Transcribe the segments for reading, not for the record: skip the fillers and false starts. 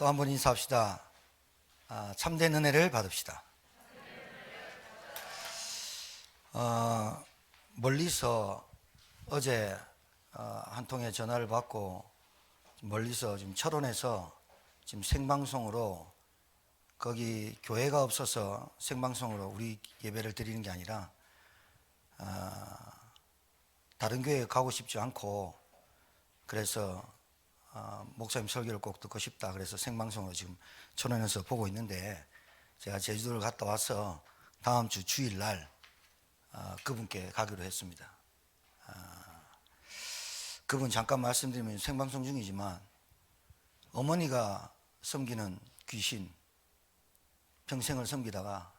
또 한 번 인사합시다. 참된 은혜를 받읍시다. 멀리서 어제 한 통의 전화를 받고 멀리서 지금 철원에서 지금 생방송으로 거기 교회가 없어서 생방송으로 우리 예배를 드리는 게 아니라 다른 교회에 가고 싶지 않고 그래서 목사님 설교를 꼭 듣고 싶다 그래서 생방송으로 지금 천원에서 보고 있는데 제가 제주도를 갔다 와서 다음 주 주일날 그분께 가기로 했습니다. 그분 잠깐 말씀드리면 생방송 중이지만 어머니가 섬기는 귀신 평생을 섬기다가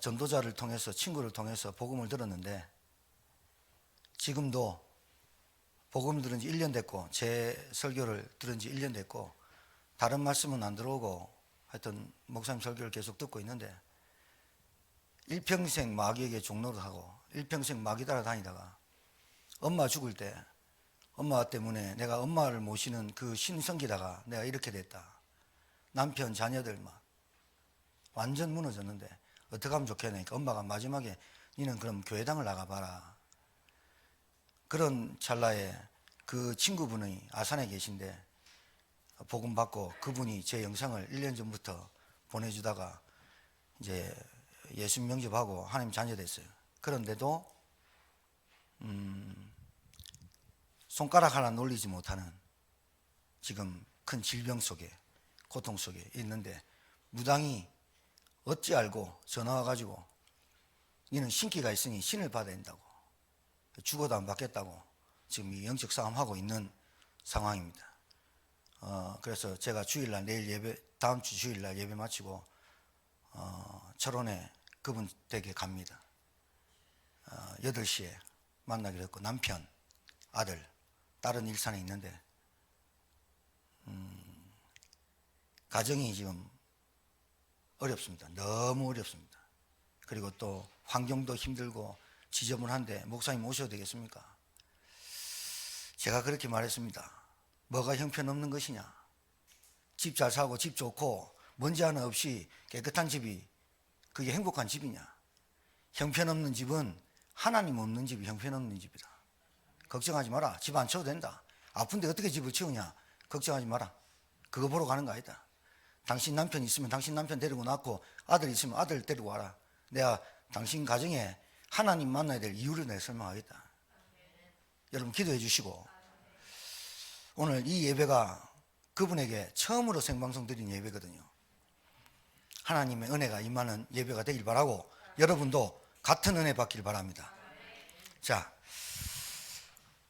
전도자를 통해서 친구를 통해서 복음을 들었는데 지금도 복음 들은 지 1년 됐고 제 설교를 들은 지 1년 됐고 다른 말씀은 안 들어오고 하여튼 목사님 설교를 계속 듣고 있는데 일평생 마귀에게 종노릇 하고 일평생 마귀 따라다니다가 엄마 죽을 때 엄마 때문에 내가 엄마를 모시는 그 신 섬기다가 내가 이렇게 됐다. 남편 자녀들 막 완전 무너졌는데 어떻게 하면 좋겠냐니까 엄마가 마지막에 니는 그럼 교회당을 나가봐라. 그런 찰나에 그 친구분이 아산에 계신데 복음 받고 그분이 제 영상을 1년 전부터 보내주다가 이제 예수 명접하고 하나님 자녀 됐어요. 그런데도 손가락 하나 놀리지 못하는 지금 큰 질병 속에 고통 속에 있는데 무당이 어찌 알고 전화 와가지고 니는 신기가 있으니 신을 받아야 된다고 죽어도 안 받겠다고 지금 이 영적 싸움하고 있는 상황입니다. 그래서 제가 주일날 내일 예배 다음 주 주일날 예배 마치고 철원에 그분 댁에 갑니다. 8시에 만나기로 했고 남편 아들 딸은 일산에 있는데 가정이 지금 어렵습니다. 너무 어렵습니다. 그리고 또 환경도 힘들고 지저분한데 목사님 오셔도 되겠습니까? 제가 그렇게 말했습니다. 뭐가 형편없는 것이냐? 집 잘 사고 집 좋고 먼지 하나 없이 깨끗한 집이 그게 행복한 집이냐? 형편없는 집은 하나님 없는 집이 형편없는 집이다. 걱정하지 마라. 집 안 쳐도 된다. 아픈데 어떻게 집을 치우냐? 걱정하지 마라. 그거 보러 가는 거 아니다. 당신 남편 있으면 당신 남편 데리고 낳고 아들 있으면 아들 데리고 와라. 내가 당신 가정에 하나님 만나야 될 이유를 내가 설명하겠다. 여러분 기도해 주시고 오늘 이 예배가 그분에게 처음으로 생방송 드린 예배거든요. 하나님의 은혜가 임하는 예배가 되길 바라고 여러분도 같은 은혜 받길 바랍니다. 자,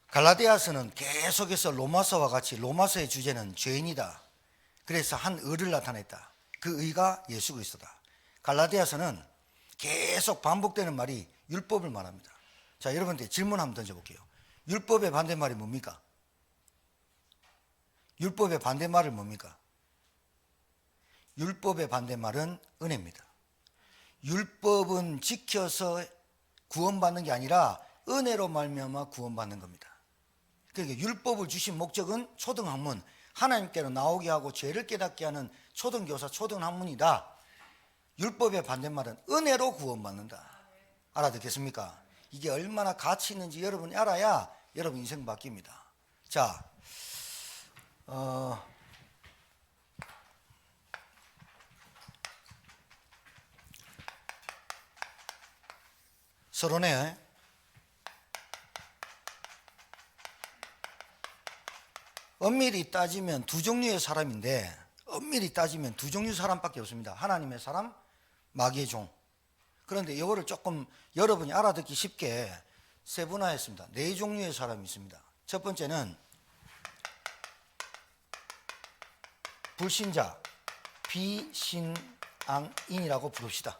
갈라디아서는 계속해서 로마서와 같이 로마서의 주제는 죄인이다. 그래서 한 의를 나타냈다. 그 의가 예수 그리스도다. 갈라디아서는 계속 반복되는 말이 율법을 말합니다. 자, 여러분들 질문 한번 던져볼게요. 율법의 반대말이 뭡니까? 율법의 반대말은 뭡니까? 율법의 반대말은 은혜입니다. 율법은 지켜서 구원받는 게 아니라 은혜로 말미암아 구원받는 겁니다. 그러니까 율법을 주신 목적은 초등학문, 하나님께로 나오게 하고 죄를 깨닫게 하는 초등교사, 초등학문이다. 율법의 반대말은 은혜로 구원받는다. 알아듣겠습니까? 이게 얼마나 가치 있는지 여러분이 알아야 여러분 인생 바뀝니다. 자, 서론에 엄밀히 따지면 두 종류의 사람인데 엄밀히 따지면 두 종류 사람밖에 없습니다. 하나님의 사람, 마귀의 종. 그런데 이거를 조금 여러분이 알아듣기 쉽게 세분화했습니다. 4종류의 사람이 있습니다. 첫 번째는 불신자, 비신앙인이라고 부릅시다.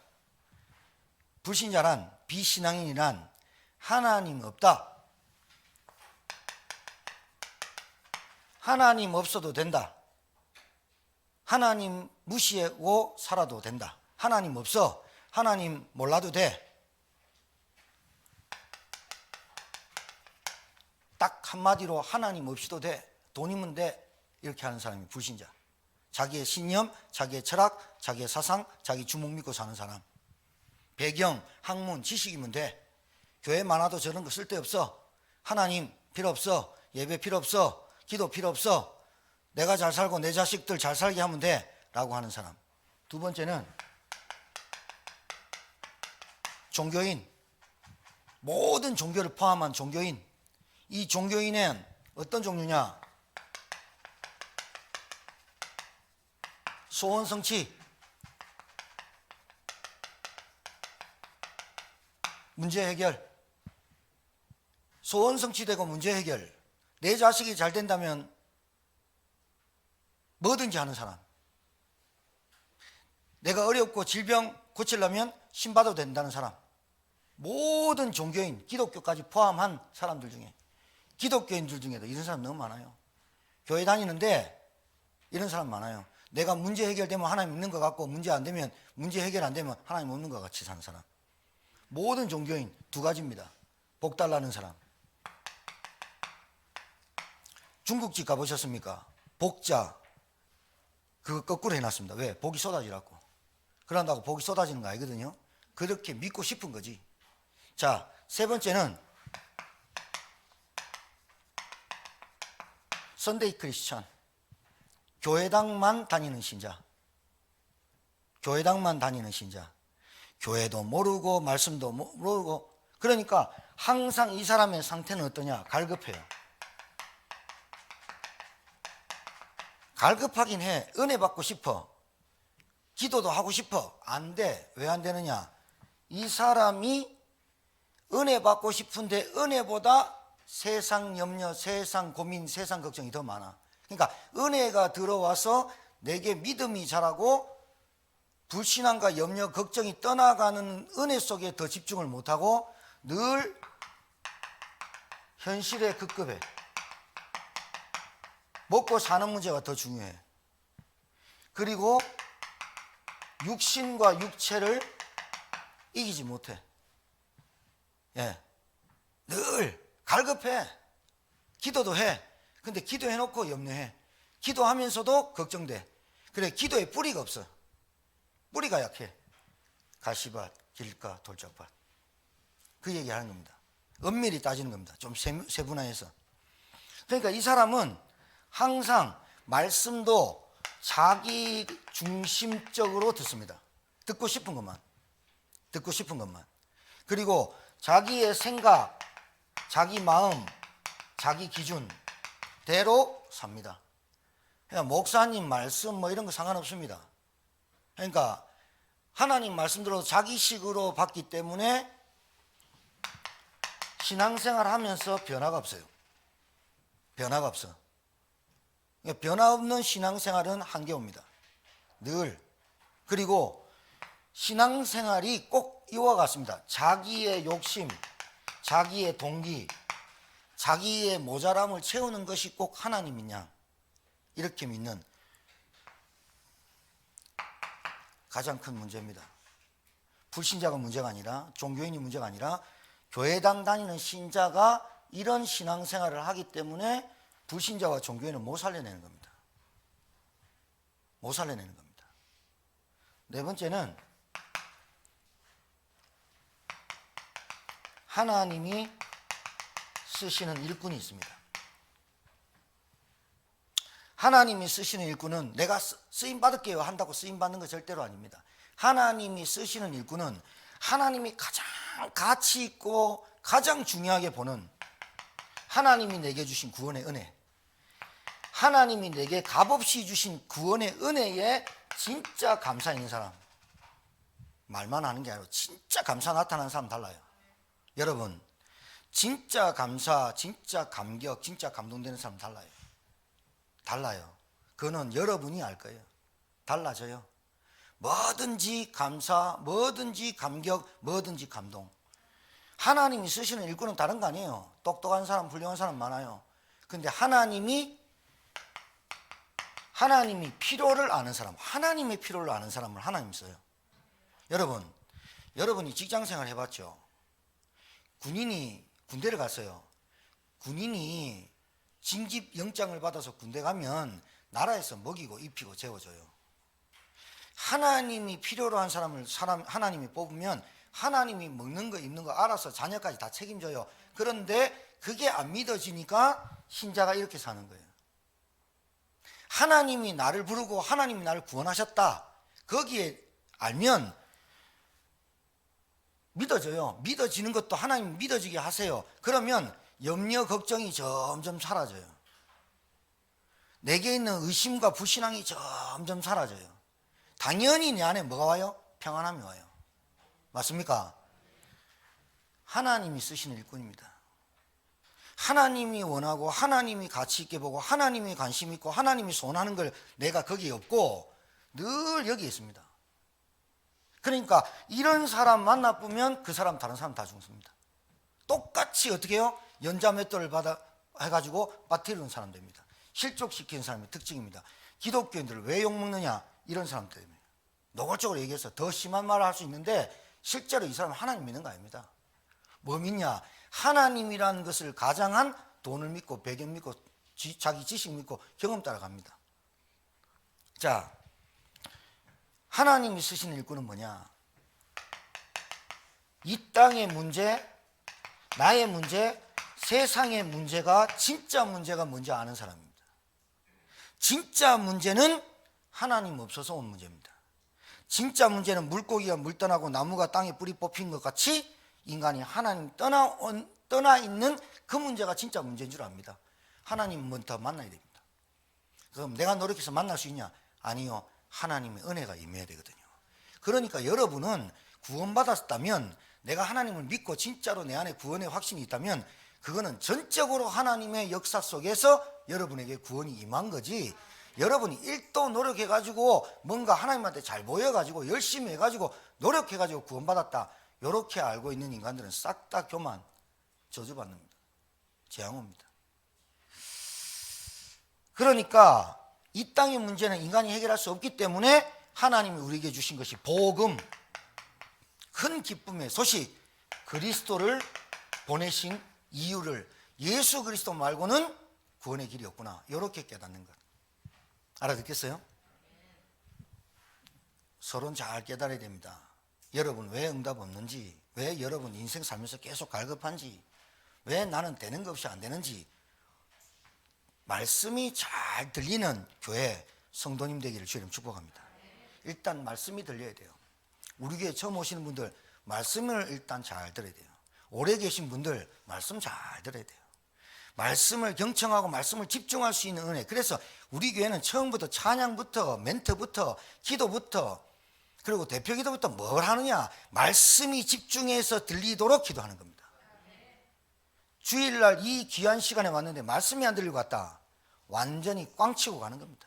불신자란 비신앙인이란 하나님 없다. 하나님 없어도 된다. 하나님 무시하고 살아도 된다. 하나님 없어. 하나님 몰라도 돼. 딱 한마디로 하나님 없이도 돼. 돈이면 돼. 이렇게 하는 사람이 불신자. 자기의 신념, 자기의 철학, 자기의 사상, 자기 주목 믿고 사는 사람. 배경, 학문, 지식이면 돼. 교회 많아도 저런 거 쓸데없어. 하나님 필요 없어. 예배 필요 없어. 기도 필요 없어. 내가 잘 살고 내 자식들 잘 살게 하면 돼 라고 하는 사람. 두 번째는 종교인. 모든 종교를 포함한 종교인. 이 종교인은 어떤 종류냐? 소원 성취, 문제 해결. 소원 성취되고 문제 해결. 내 자식이 잘 된다면 뭐든지 하는 사람. 내가 어렵고 질병 고치려면 신받아도 된다는 사람. 모든 종교인, 기독교까지 포함한 사람들 중에, 기독교인들 중에도 이런 사람 너무 많아요. 교회 다니는데 이런 사람 많아요. 내가 문제 해결되면 하나님 있는 것 같고, 문제 안 되면, 문제 해결 안 되면 하나님 없는 것 같이 사는 사람. 모든 종교인 두 가지입니다. 복 달라는 사람. 중국집 가보셨습니까? 복자 그거 거꾸로 해놨습니다. 왜? 복이 쏟아지라고. 그런다고 복이 쏟아지는 거 아니거든요. 그렇게 믿고 싶은 거지. 자, 세 번째는 선데이 크리스천. 교회당만 다니는 신자. 교회당만 다니는 신자. 교회도 모르고 말씀도 모르고. 그러니까 항상 이 사람의 상태는 어떠냐? 갈급해요. 갈급하긴 해. 은혜 받고 싶어. 기도도 하고 싶어. 안 돼. 왜 안 되느냐? 이 사람이 은혜 받고 싶은데 은혜보다 세상 염려, 세상 고민, 세상 걱정이 더 많아. 그러니까 은혜가 들어와서 내게 믿음이 자라고 불신앙과 염려, 걱정이 떠나가는 은혜 속에 더 집중을 못하고 늘 현실에 급급해. 먹고 사는 문제가 더 중요해. 그리고 육신과 육체를 이기지 못해. 예, 늘 갈급해. 기도도 해. 근데 기도해놓고 염려해. 기도하면서도 걱정돼. 그래, 기도에 뿌리가 없어. 뿌리가 약해. 가시밭, 길가, 돌짝밭. 그 얘기하는 겁니다. 엄밀히 따지는 겁니다. 좀 세분화해서. 그러니까 이 사람은 항상 말씀도 자기 중심적으로 듣습니다. 듣고 싶은 것만. 듣고 싶은 것만. 그리고 자기의 생각, 자기 마음, 자기 기준대로 삽니다. 그러니까 목사님 말씀 뭐 이런 거 상관없습니다. 그러니까 하나님 말씀대로 자기식으로 봤기 때문에 신앙생활 하면서 변화가 없어요. 변화가 없어. 그러니까 변화 없는 신앙생활은 한계옵니다. 늘. 그리고 신앙생활이 꼭 이와 같습니다. 자기의 욕심, 자기의 동기, 자기의 모자람을 채우는 것이 꼭 하나님인 양, 이렇게 믿는 가장 큰 문제입니다. 불신자가 문제가 아니라, 종교인이 문제가 아니라 교회당 다니는 신자가 이런 신앙생활을 하기 때문에 불신자와 종교인은 못 살려내는 겁니다. 못 살려내는 겁니다. 네 번째는 하나님이 쓰시는 일꾼이 있습니다. 하나님이 쓰시는 일꾼은 내가 쓰임 받을게요 한다고 쓰임 받는 거 절대로 아닙니다. 하나님이 쓰시는 일꾼은 하나님이 가장 가치 있고 가장 중요하게 보는 하나님이 내게 주신 구원의 은혜, 하나님이 내게 값없이 주신 구원의 은혜에 진짜 감사 있는 사람. 말만 하는 게 아니고 진짜 감사 나타나는 사람 달라요. 여러분, 진짜 감사, 진짜 감격, 진짜 감동되는 사람 달라요. 달라요. 그거는 여러분이 알 거예요. 달라져요. 뭐든지 감사, 뭐든지 감격, 뭐든지 감동. 하나님이 쓰시는 일꾼은 다른 거 아니에요. 똑똑한 사람, 훌륭한 사람 많아요. 근데 하나님이 필요를 아는 사람, 하나님의 필요를 아는 사람을 하나님 써요. 여러분이 직장생활 해봤죠? 군인이 군대를 갔어요. 군인이 징집 영장을 받아서 군대 가면 나라에서 먹이고 입히고 재워줘요. 하나님이 필요로 한 사람을 하나님이 뽑으면 하나님이 먹는 거 입는 거 알아서 자녀까지 다 책임져요. 그런데 그게 안 믿어지니까 신자가 이렇게 사는 거예요. 하나님이 나를 부르고 하나님이 나를 구원하셨다. 거기에 알면 믿어져요. 믿어지는 것도 하나님 믿어지게 하세요. 그러면 염려 걱정이 점점 사라져요. 내게 있는 의심과 불신앙이 점점 사라져요. 당연히 내 안에 뭐가 와요? 평안함이 와요. 맞습니까? 하나님이 쓰시는 일꾼입니다. 하나님이 원하고 하나님이 가치 있게 보고 하나님이 관심 있고 하나님이 소원하는 걸 내가 거기에 없고 늘 여기에 있습니다. 그러니까 이런 사람 만나보면 그 사람 다른 사람 다 죽습니다. 똑같이 어떻게 해요? 연자 맷돌을 받아 해가지고 빠뜨리는 사람 됩니다. 실족시키는 사람의 특징입니다. 기독교인들을 왜 욕먹느냐? 이런 사람 때문에. 노골적으로 얘기해서 더 심한 말을 할 수 있는데 실제로 이 사람은 하나님 믿는 거 아닙니다. 뭐 믿냐? 하나님이라는 것을 가장한 돈을 믿고 배경 믿고 자기 지식 믿고 경험 따라갑니다. 자, 하나님이 쓰시는 일꾼은 뭐냐? 이 땅의 문제, 나의 문제, 세상의 문제가 진짜 문제가 뭔지 아는 사람입니다. 진짜 문제는 하나님 없어서 온 문제입니다. 진짜 문제는 물고기가 물 떠나고 나무가 땅에 뿌리 뽑힌 것 같이 인간이 하나님 떠나 있는 그 문제가 진짜 문제인 줄 압니다. 하나님 먼저 만나야 됩니다. 그럼 내가 노력해서 만날 수 있냐? 아니요. 하나님의 은혜가 임해야 되거든요. 그러니까 여러분은 구원받았다면, 내가 하나님을 믿고 진짜로 내 안에 구원의 확신이 있다면 그거는 전적으로 하나님의 역사 속에서 여러분에게 구원이 임한 거지, 여러분이 1도 노력해가지고 뭔가 하나님한테 잘 보여가지고 열심히 해가지고 노력해가지고 구원받았다, 이렇게 알고 있는 인간들은 싹 다 교만, 저주받습니다. 재앙 옵니다. 그러니까 이 땅의 문제는 인간이 해결할 수 없기 때문에 하나님이 우리에게 주신 것이 복음, 큰 기쁨의 소식, 그리스도를 보내신 이유를, 예수 그리스도 말고는 구원의 길이 없구나, 이렇게 깨닫는 것. 알아듣겠어요? 서로는 잘 깨달아야 됩니다. 여러분 왜 응답 없는지, 왜 여러분 인생 살면서 계속 갈급한지, 왜 나는 되는 것 없이 안 되는지, 말씀이 잘 들리는 교회 성도님 되기를 주님 축복합니다. 일단 말씀이 들려야 돼요. 우리 교회 처음 오시는 분들 말씀을 일단 잘 들어야 돼요. 오래 계신 분들 말씀 잘 들어야 돼요. 말씀을 경청하고 말씀을 집중할 수 있는 은혜. 그래서 우리 교회는 처음부터 찬양부터 멘트부터 기도부터 그리고 대표 기도부터 뭘 하느냐? 말씀이 집중해서 들리도록 기도하는 겁니다. 주일날 이 귀한 시간에 왔는데 말씀이 안 들리고 갔다, 완전히 꽝치고 가는 겁니다.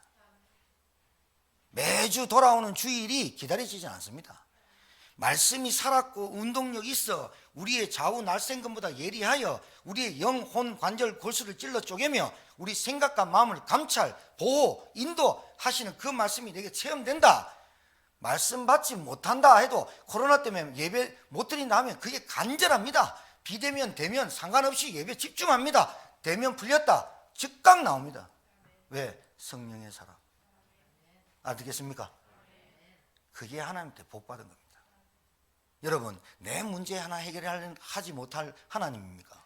매주 돌아오는 주일이 기다려지지 않습니다. 말씀이 살았고 운동력이 있어 우리의 좌우 날쌘금보다 예리하여 우리의 영혼 관절 골수를 찔러 쪼개며 우리 생각과 마음을 감찰, 보호, 인도하시는 그 말씀이 내게 체험된다. 말씀 받지 못한다 해도 코로나 때문에 예배 못 드린다 하면 그게 간절합니다. 비대면 대면 상관없이 예배 집중합니다. 대면 풀렸다, 즉각 나옵니다. 왜? 성령의 사람. 알겠습니까? 그게 하나님한테 복받은 겁니다. 여러분, 내 문제 하나 해결하지 못할 하나님입니까?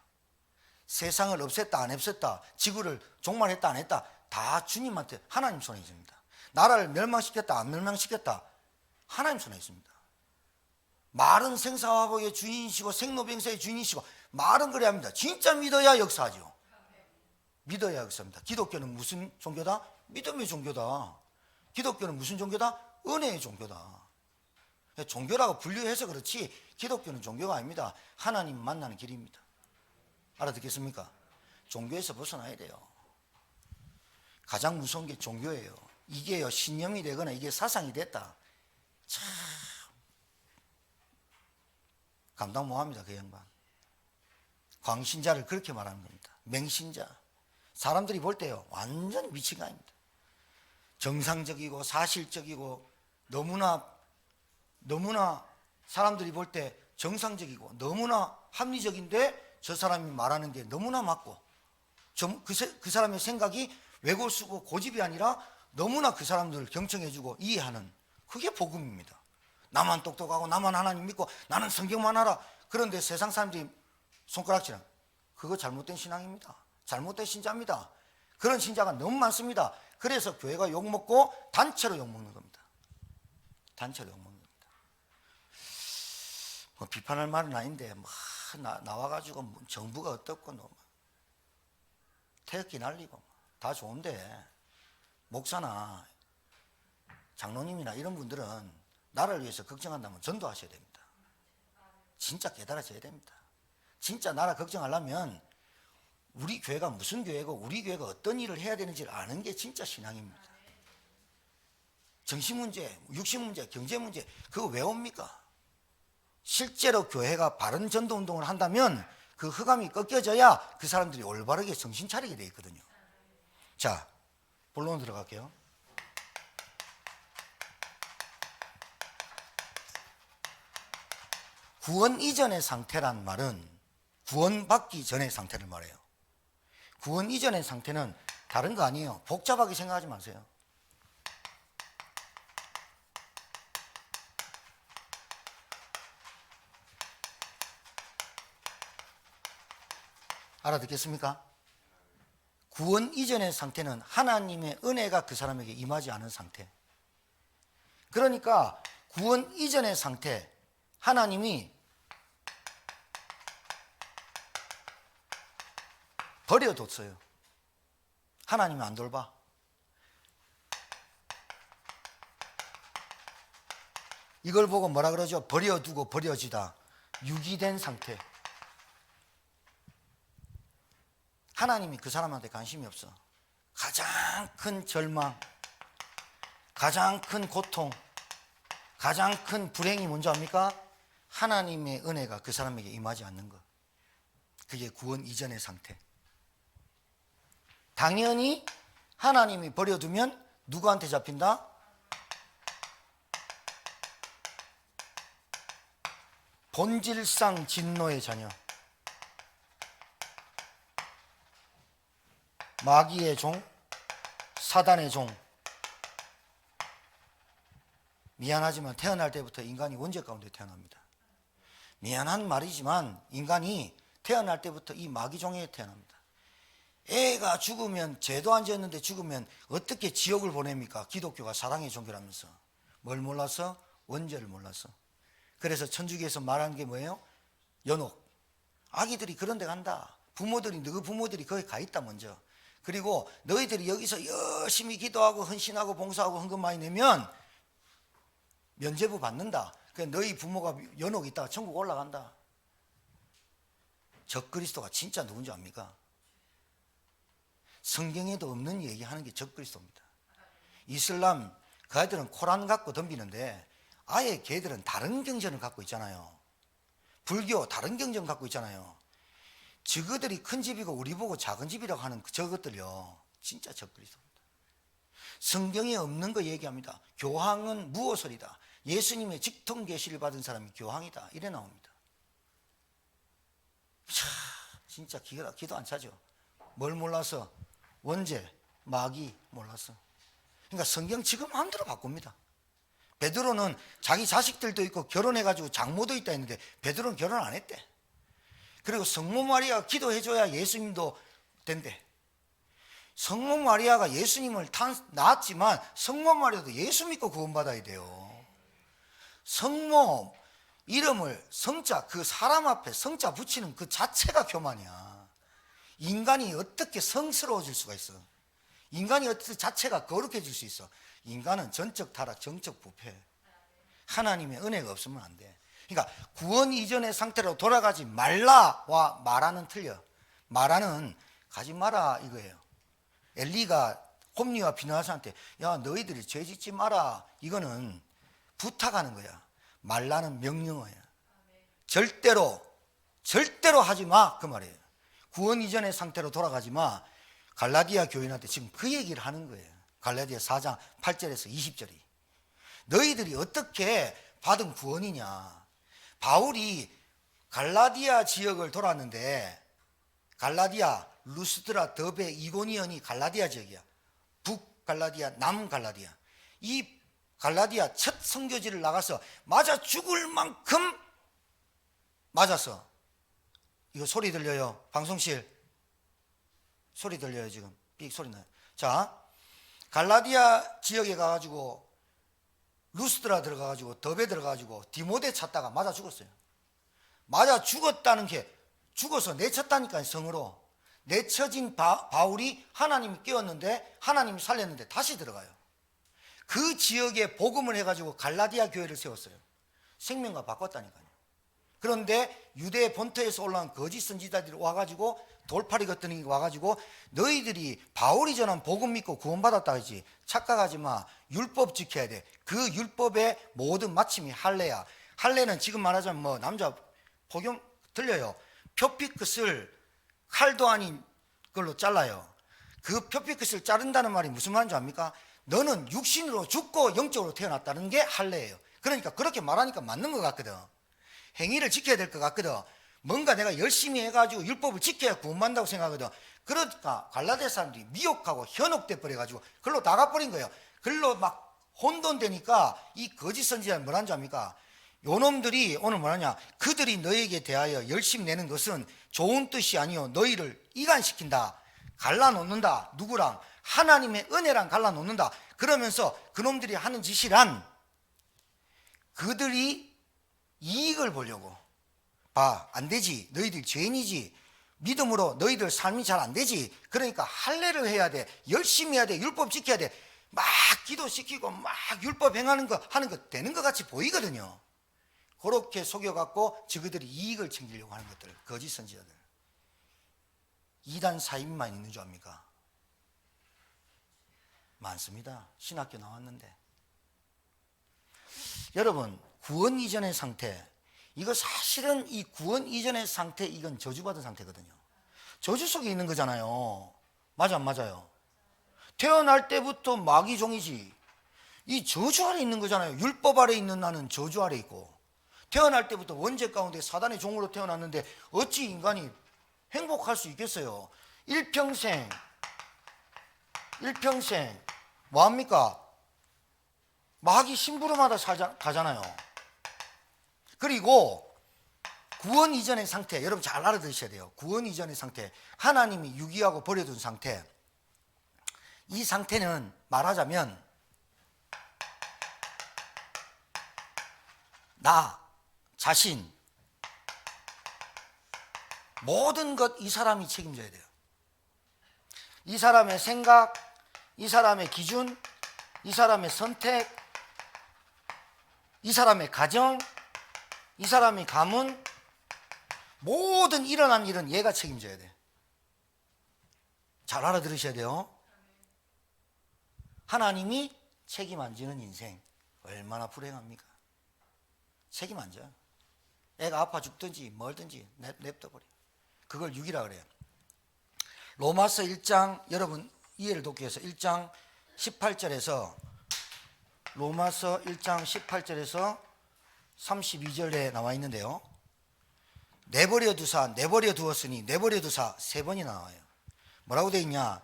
세상을 없앴다 안 없앴다, 지구를 종말했다 안 했다, 다 주님한테, 하나님 손에 있습니다. 나라를 멸망시켰다 안 멸망시켰다, 하나님 손에 있습니다. 말은 생사화복의 주인이시고 생로병사의 주인이시고, 말은 그래야 합니다. 진짜 믿어야 역사하죠. 믿어야 역사합니다. 기독교는 무슨 종교다? 믿음의 종교다. 기독교는 무슨 종교다? 은혜의 종교다. 종교라고 분류해서 그렇지 기독교는 종교가 아닙니다. 하나님 만나는 길입니다. 알아듣겠습니까? 종교에서 벗어나야 돼요. 가장 무서운 게 종교예요. 이게요, 신념이 되거나 이게 사상이 됐다, 참 감당 못합니다. 그 양반 광신자를 그렇게 말하는 겁니다. 맹신자. 사람들이 볼 때요 완전 미친 거 아닙니다. 정상적이고 사실적이고 너무나 사람들이 볼 때 정상적이고 너무나 합리적인데 저 사람이 말하는 게 너무나 맞고 그 사람의 생각이 외골수고 고집이 아니라 너무나 그 사람들을 경청해주고 이해하는, 그게 복음입니다. 나만 똑똑하고 나만 하나님 믿고 나는 성경만 알아. 그런데 세상 사람들이 손가락질하는, 그거 잘못된 신앙입니다. 잘못된 신자입니다. 그런 신자가 너무 많습니다. 그래서 교회가 욕먹고 단체로 욕먹는 겁니다. 단체로 욕먹는 겁니다. 뭐 비판할 말은 아닌데 나와가지고 정부가 어떻고 태극기 날리고 다 좋은데, 목사나 장로님이나 이런 분들은 나라를 위해서 걱정한다면 전도하셔야 됩니다. 진짜 깨달아져야 됩니다. 진짜 나라 걱정하려면 우리 교회가 무슨 교회고 우리 교회가 어떤 일을 해야 되는지를 아는 게 진짜 신앙입니다. 정신 문제, 육신 문제, 경제 문제, 그거 왜 옵니까? 실제로 교회가 바른 전도 운동을 한다면 그 흑암이 꺾여져야 그 사람들이 올바르게 정신 차리게 돼 있거든요. 자, 본론 들어갈게요. 구원 이전의 상태란 말은 구원받기 전의 상태를 말해요. 구원 이전의 상태는 다른 거 아니에요. 복잡하게 생각하지 마세요. 알아듣겠습니까? 구원 이전의 상태는 하나님의 은혜가 그 사람에게 임하지 않은 상태. 그러니까 구원 이전의 상태, 하나님이 버려뒀어요. 하나님이 안 돌봐. 이걸 보고 뭐라 그러죠? 버려두고 버려지다. 유기된 상태. 하나님이 그 사람한테 관심이 없어. 가장 큰 절망, 가장 큰 고통, 가장 큰 불행이 뭔지 압니까? 하나님의 은혜가 그 사람에게 임하지 않는 것. 그게 구원 이전의 상태. 당연히 하나님이 버려두면 누구한테 잡힌다? 본질상 진노의 자녀, 마귀의 종, 사단의 종. 미안하지만 태어날 때부터 인간이 원죄 가운데 태어납니다. 미안한 말이지만 인간이 태어날 때부터 이 마귀 종에 태어납니다. 애가 죽으면, 죄도 안 지었는데 죽으면 어떻게 지옥을 보냅니까? 기독교가 사랑의 종교라면서. 뭘 몰라서? 원죄를 몰라서. 그래서 천주교에서 말하는 게 뭐예요? 연옥. 아기들이 그런 데 간다. 부모들이, 너희 부모들이 거기 가 있다 먼저. 그리고 너희들이 여기서 열심히 기도하고 헌신하고 봉사하고 헌금 많이 내면 면죄부 받는다. 그래서 너희 부모가 연옥 있다가 천국 올라간다. 적그리스도가 진짜 누군지 압니까? 성경에도 없는 얘기하는 게 적그리스도입니다. 이슬람, 그 아이들은 코란 갖고 덤비는데 아예 걔들은 다른 경전을 갖고 있잖아요. 불교 다른 경전 갖고 있잖아요. 저그들이 큰 집이고 우리 보고 작은 집이라고 하는 저것들요, 진짜 적그리스도입니다. 성경에 없는 거 얘기합니다. 교황은 무엇을이다. 예수님의 직통 계시를 받은 사람이 교황이다. 이래 나옵니다. 진짜 기도 안 차죠. 뭘 몰라서? 원죄, 마귀 몰라서. 그러니까 성경 지금 마음대로 바꿉니다. 베드로는 자기 자식들도 있고 결혼해가지고 장모도 있다 했는데 베드로는 결혼 안 했대. 그리고 성모 마리아가 기도해줘야 예수님도 된대. 성모 마리아가 예수님을 낳았지만 성모 마리아도 예수 믿고 구원받아야 돼요. 성모 이름을 성자, 그 사람 앞에 성자 붙이는 그 자체가 교만이야. 인간이 어떻게 성스러워질 수가 있어? 인간이 어떻게 자체가 거룩해질 수 있어? 인간은 전적 타락, 정적 부패. 하나님의 은혜가 없으면 안 돼. 그러니까 구원 이전의 상태로 돌아가지 말라와 마라는 틀려. 마라는 가지 마라 이거예요. 엘리가 홈리와 비나하스한테 야 너희들이 죄 짓지 마라, 이거는 부탁하는 거야. 말라는 명령어야. 절대로 하지 마, 그 말이에요. 구원 이전의 상태로 돌아가지 마. 갈라디아 교인한테 지금 그 얘기를 하는 거예요. 갈라디아 4장 8절에서 20절이. 너희들이 어떻게 받은 구원이냐. 바울이 갈라디아 지역을 돌았는데 갈라디아 루스드라, 더베, 이고니온이 갈라디아 지역이야. 북갈라디아, 남갈라디아. 이 갈라디아 첫 선교지를 나가서 맞아 죽을 만큼 맞았어. 이거 소리 들려요? 방송실 소리 들려요? 지금 삑 소리 나요. 자, 갈라디아 지역에 가가지고 루스드라 들어가가지고 더베 들어가가지고 디모데 찾다가 맞아 죽었어요. 맞아 죽었다는 게 죽어서 내쳤다니까요. 성으로 내쳐진 바울이 하나님이 깨웠는데 하나님이 살렸는데 다시 들어가요. 그 지역에 복음을 해가지고 갈라디아 교회를 세웠어요. 생명과 바꿨다니까요. 그런데 유대 본토에서 올라온 거짓 선지자들이 와가지고 돌팔이 같은 게 와가지고 너희들이 바울이 전한 복음 믿고 구원받았다 하지, 착각하지 마. 율법 지켜야 돼. 그 율법의 모든 마침이 할례야. 할례는 지금 말하자면 뭐 남자 복용 들려요. 표피끝을 칼도 아닌 걸로 잘라요. 그 표피끝을 자른다는 말이 무슨 말인지 압니까? 너는 육신으로 죽고 영적으로 태어났다는 게 할례예요. 그러니까 그렇게 말하니까 맞는 것 같거든. 행위를 지켜야 될 것 같거든. 뭔가 내가 열심히 해가지고 율법을 지켜야 구원받는다고 생각하거든. 그러니까 갈라디아 사람들이 미혹하고 현혹돼 버려가지고 글로 나가버린 거예요. 글로 막 혼돈되니까 이 거짓 선지자는 뭐라는 줄 압니까? 요놈들이 오늘 뭐라냐, 그들이 너에게 대하여 열심 내는 것은 좋은 뜻이 아니요 너희를 이간시킨다, 갈라놓는다. 누구랑? 하나님의 은혜랑 갈라놓는다. 그러면서 그놈들이 하는 짓이란 그들이 이익을 보려고. 봐, 안 되지. 너희들 죄인이지. 믿음으로 너희들 삶이 잘 안 되지. 그러니까 할례를 해야 돼. 열심히 해야 돼. 율법 지켜야 돼. 막 기도시키고 막 율법 행하는 거 하는 거 되는 것 같이 보이거든요. 그렇게 속여갖고 저그들이 이익을 챙기려고 하는 것들, 거짓 선지자들. 이단 사입만 있는 줄 압니까? 많습니다. 신학교 나왔는데. 여러분, 구원 이전의 상태, 이거 사실은 이 구원 이전의 상태, 이건 저주받은 상태거든요. 저주 속에 있는 거잖아요. 맞아, 안 맞아요? 태어날 때부터 마귀 종이지. 이 저주 아래 있는 거잖아요. 율법 아래 있는 나는 저주 아래 있고, 태어날 때부터 원죄 가운데 사단의 종으로 태어났는데 어찌 인간이 행복할 수 있겠어요? 일평생 뭐합니까? 마귀 심부름하다 가잖아요. 그리고 구원 이전의 상태, 여러분 잘 알아두셔야 돼요. 구원 이전의 상태, 하나님이 유기하고 버려둔 상태, 이 상태는 말하자면 나 자신, 모든 것 이 사람이 책임져야 돼요. 이 사람의 생각, 이 사람의 기준, 이 사람의 선택, 이 사람의 가정, 이 사람의 가문, 모든 일어난 일은 얘가 책임져야 돼. 잘 알아들으셔야 돼요. 하나님이 책임 안 지는 인생 얼마나 불행합니까? 책임 안 져. 애가 아파 죽든지 멀든지 냅둬버려. 그걸 유기라 그래요. 로마서 1장, 여러분 이해를 돕기 위해서 1장 18절에서 로마서 1장 18절에서 32절에 나와 있는데요. 내버려 두었으니 내버려 두사 세 번이나 나와요. 뭐라고 되어 있냐?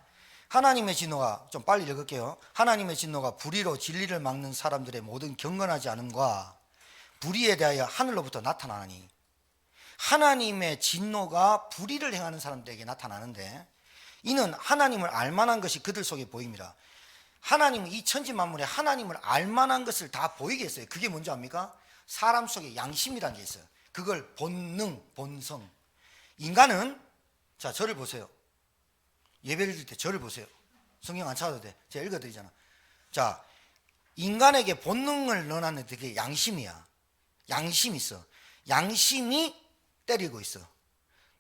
하나님의 진노가, 좀 빨리 읽을게요. 하나님의 진노가 불의로 진리를 막는 사람들의 모든 경건하지 않음과 불의에 대하여 하늘로부터 나타나니, 하나님의 진노가 불의를 행하는 사람들에게 나타나는데 이는 하나님을 알만한 것이 그들 속에 보입니다. 하나님은 이 천지 만물에 하나님을 알만한 것을 다 보이게 했어요. 그게 뭔지 압니까? 사람 속에 양심이라는 게 있어요. 그걸 본능, 본성. 인간은, 자, 저를 보세요. 예배를 드릴 때 저를 보세요. 성경 안 찾아도 돼. 제가 읽어드리잖아. 자, 인간에게 본능을 넣어놨는데 그게 양심이야. 양심이 있어. 양심이 때리고 있어.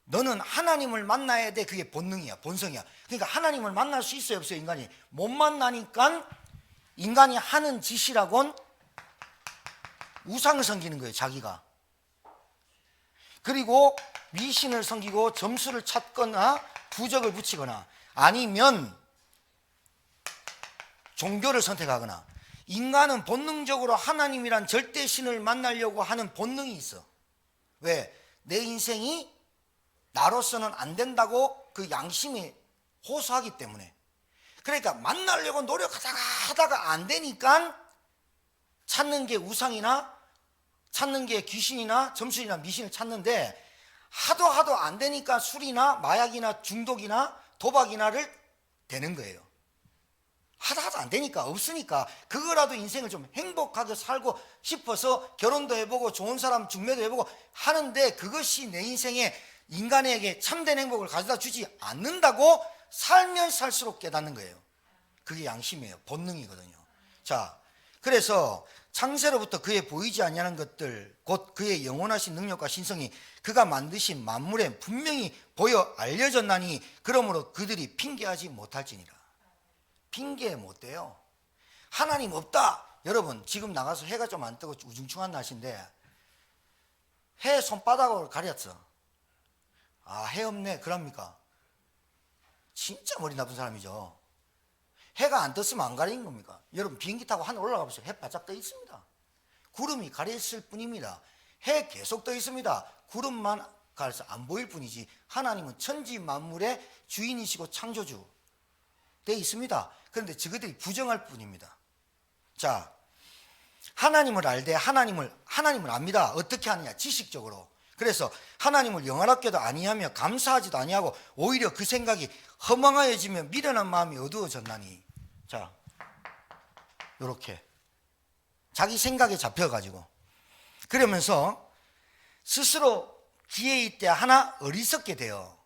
너는 하나님을 만나야 돼. 그게 본능이야, 본성이야. 그러니까 하나님을 만날 수 있어요, 없어요? 인간이 못 만나니까 인간이 하는 짓이라곤 우상을 섬기는 거예요, 자기가. 그리고 미신을 섬기고 점수를 찾거나 부적을 붙이거나 아니면 종교를 선택하거나. 인간은 본능적으로 하나님이란 절대 신을 만나려고 하는 본능이 있어. 왜? 내 인생이 나로서는 안 된다고 그 양심이 호소하기 때문에. 그러니까 만나려고 노력하다가 안 되니까 찾는 게 우상이나 찾는 게 귀신이나 점술이나 미신을 찾는데, 하도 안 되니까 술이나 마약이나 중독이나 도박이나를 되는 거예요. 하도 안 되니까, 없으니까 그거라도 인생을 좀 행복하게 살고 싶어서 결혼도 해보고 좋은 사람 중매도 해보고 하는데, 그것이 내 인생에 인간에게 참된 행복을 가져다 주지 않는다고 살면 살수록 깨닫는 거예요. 그게 양심이에요. 본능이거든요. 자, 그래서 창세로부터 그의 보이지 아니하는 것들, 곧 그의 영원하신 능력과 신성이 그가 만드신 만물에 분명히 보여 알려졌나니, 그러므로 그들이 핑계하지 못할지니라. 핑계 못 대요. 하나님 없다. 여러분, 지금 나가서 해가 좀 안 뜨고 우중충한 날씨인데 해 손바닥으로 가렸어. 아, 해 없네. 그럽니까? 진짜 머리 나쁜 사람이죠. 해가 안 떴으면 안 가린 겁니까? 여러분, 비행기 타고 하늘 올라가 보세요. 해 바짝 떠 있습니다. 구름이 가렸을 뿐입니다. 해 계속 떠 있습니다. 구름만 가려서 안 보일 뿐이지, 하나님은 천지 만물의 주인이시고 창조주 돼 있습니다. 그런데 저것들이 부정할 뿐입니다. 자, 하나님을 알되 하나님을 압니다. 어떻게 하느냐? 지식적으로. 그래서 하나님을 영화롭게도 아니하며 감사하지도 아니하고 오히려 그 생각이 허망하여지며 미련한 마음이 어두워졌나니. 자, 요렇게 자기 생각에 잡혀가지고, 그러면서 스스로 기회 있대 하나 어리석게 돼요.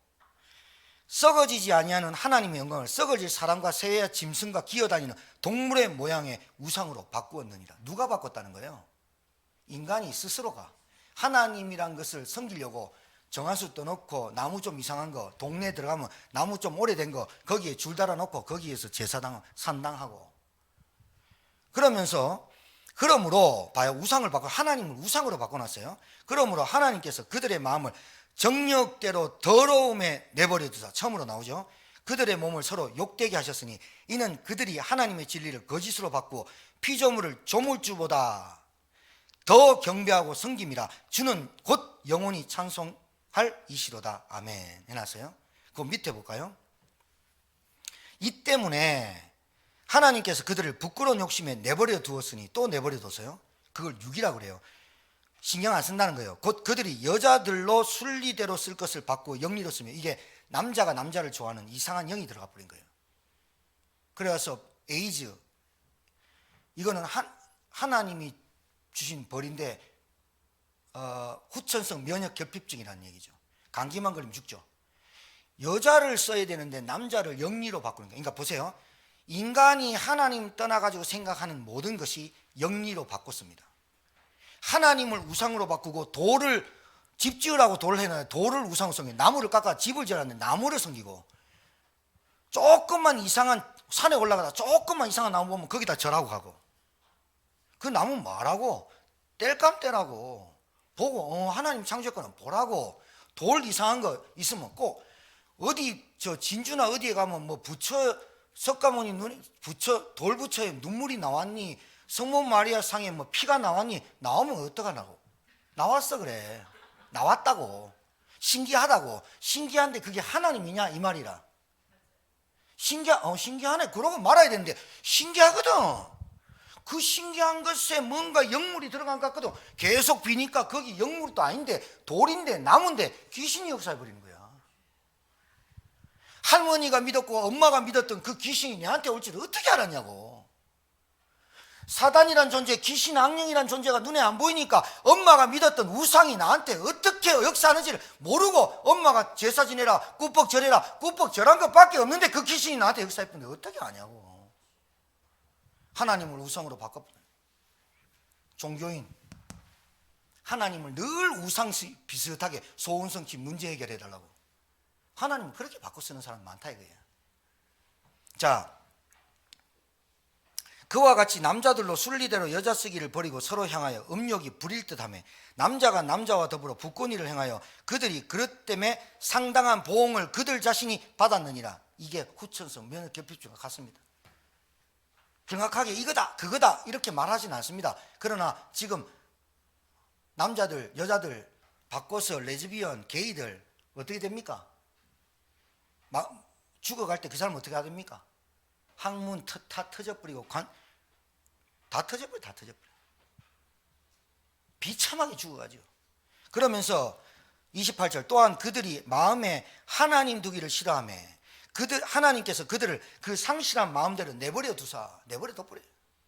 썩어지지 아니하는 하나님의 영광을 썩어질 사람과 새와 짐승과 기어다니는 동물의 모양의 우상으로 바꾸었느니라. 누가 바꿨다는 거예요? 인간이 스스로가. 하나님이란 것을 섬기려고 정한수 떠놓고 나무 좀 이상한 거, 동네에 들어가면 나무 좀 오래된 거 거기에 줄 달아놓고 거기에서 산당하고, 그러면서, 그러므로 봐요, 우상을 바꿔, 하나님을 우상으로 바꿔놨어요. 그러므로 하나님께서 그들의 마음을 정욕대로 더러움에 내버려 두사. 처음으로 나오죠. 그들의 몸을 서로 욕되게 하셨으니 이는 그들이 하나님의 진리를 거짓으로 바꾸어 피조물을 조물주보다 더 경배하고 섬김이라. 주는 곧 영원히 찬송할 이시로다. 아멘. 해놨어요. 그 밑에 볼까요? 이 때문에 하나님께서 그들을 부끄러운 욕심에 내버려 두었으니, 또 내버려 뒀어요. 그걸 육이라고 그래요. 신경 안 쓴다는 거예요. 곧 그들이 여자들로 순리대로 쓸 것을 바꾸어 영리로 쓰며, 이게 남자가 남자를 좋아하는 이상한 영이 들어가 버린 거예요. 그래서 에이즈, 이거는 하나님이 주신 벌인데 후천성 면역 결핍증이라는 얘기죠. 감기만 걸리면 죽죠. 여자를 써야 되는데 남자를 영리로 바꾸는 거예요. 그러니까 보세요, 인간이 하나님 떠나가지고 생각하는 모든 것이 영리로 바꿨습니다. 하나님을 우상으로 바꾸고, 돌을, 집 지으라고 돌을 해놔요. 돌을 우상으로 섬기고, 나무를 깎아 집을 지으라는데 나무를 섬기고, 조금만 이상한, 산에 올라가다 조금만 이상한 나무 보면 거기다 절하고 가고, 그 나무 뭐라고? 뗄감 떼라고. 보고 하나님 창조했거나 보라고. 돌 이상한 거 있으면 꼭 어디 저 진주나 어디에 가면 뭐 부처 석가모니 눈에 부처 돌 부처에 눈물이 나왔니? 성모 마리아 상에 뭐 피가 나왔니? 나오면 어떡하냐고. 나왔어. 그래, 나왔다고. 신기하다고. 신기한데 그게 하나님이냐 이 말이라. 신기하네. 그러고 말아야 되는데 신기하거든. 그 신기한 것에 뭔가 영물이 들어간 것 같거든. 계속 비니까 거기 영물도 아닌데 돌인데 나무인데 귀신이 역사해버리는 거야. 할머니가 믿었고 엄마가 믿었던 그 귀신이 내한테 올 줄 어떻게 알았냐고. 사단이란 존재, 귀신, 악령이란 존재가 눈에 안 보이니까 엄마가 믿었던 우상이 나한테 어떻게 역사하는지를 모르고, 엄마가 제사 지내라, 꾸벅 절해라, 꾸벅 절한 것밖에 없는데 그 귀신이 나한테 역사했는데 어떻게 아냐고. 하나님을 우상으로 바꿔버려요. 종교인, 하나님을 늘 우상 비슷하게 소원성치 문제 해결해달라고. 하나님은 그렇게 바꿔 쓰는 사람 많다 이거예요. 자, 그와 같이 남자들로 순리대로 여자 쓰기를 버리고 서로 향하여 음욕이 부릴 듯하며, 남자가 남자와 더불어 불권이를 행하여 그들이 그것 때문에 상당한 보응을 그들 자신이 받았느니라. 이게 후천성 면역 결핍증과 같습니다. 정확하게 이거다 그거다 이렇게 말하지는 않습니다. 그러나 지금 남자들 여자들 바꿔서 레즈비언 게이들 어떻게 됩니까? 죽어갈 때 그 사람 어떻게 하됩니까? 항문 다 터져버리고 다 터져버려. 비참하게 죽어가죠. 그러면서 28절 또한 그들이 마음에 하나님 두기를 싫어하며 하나님께서 그들을 그 상실한 마음대로 내버려 둬버려요.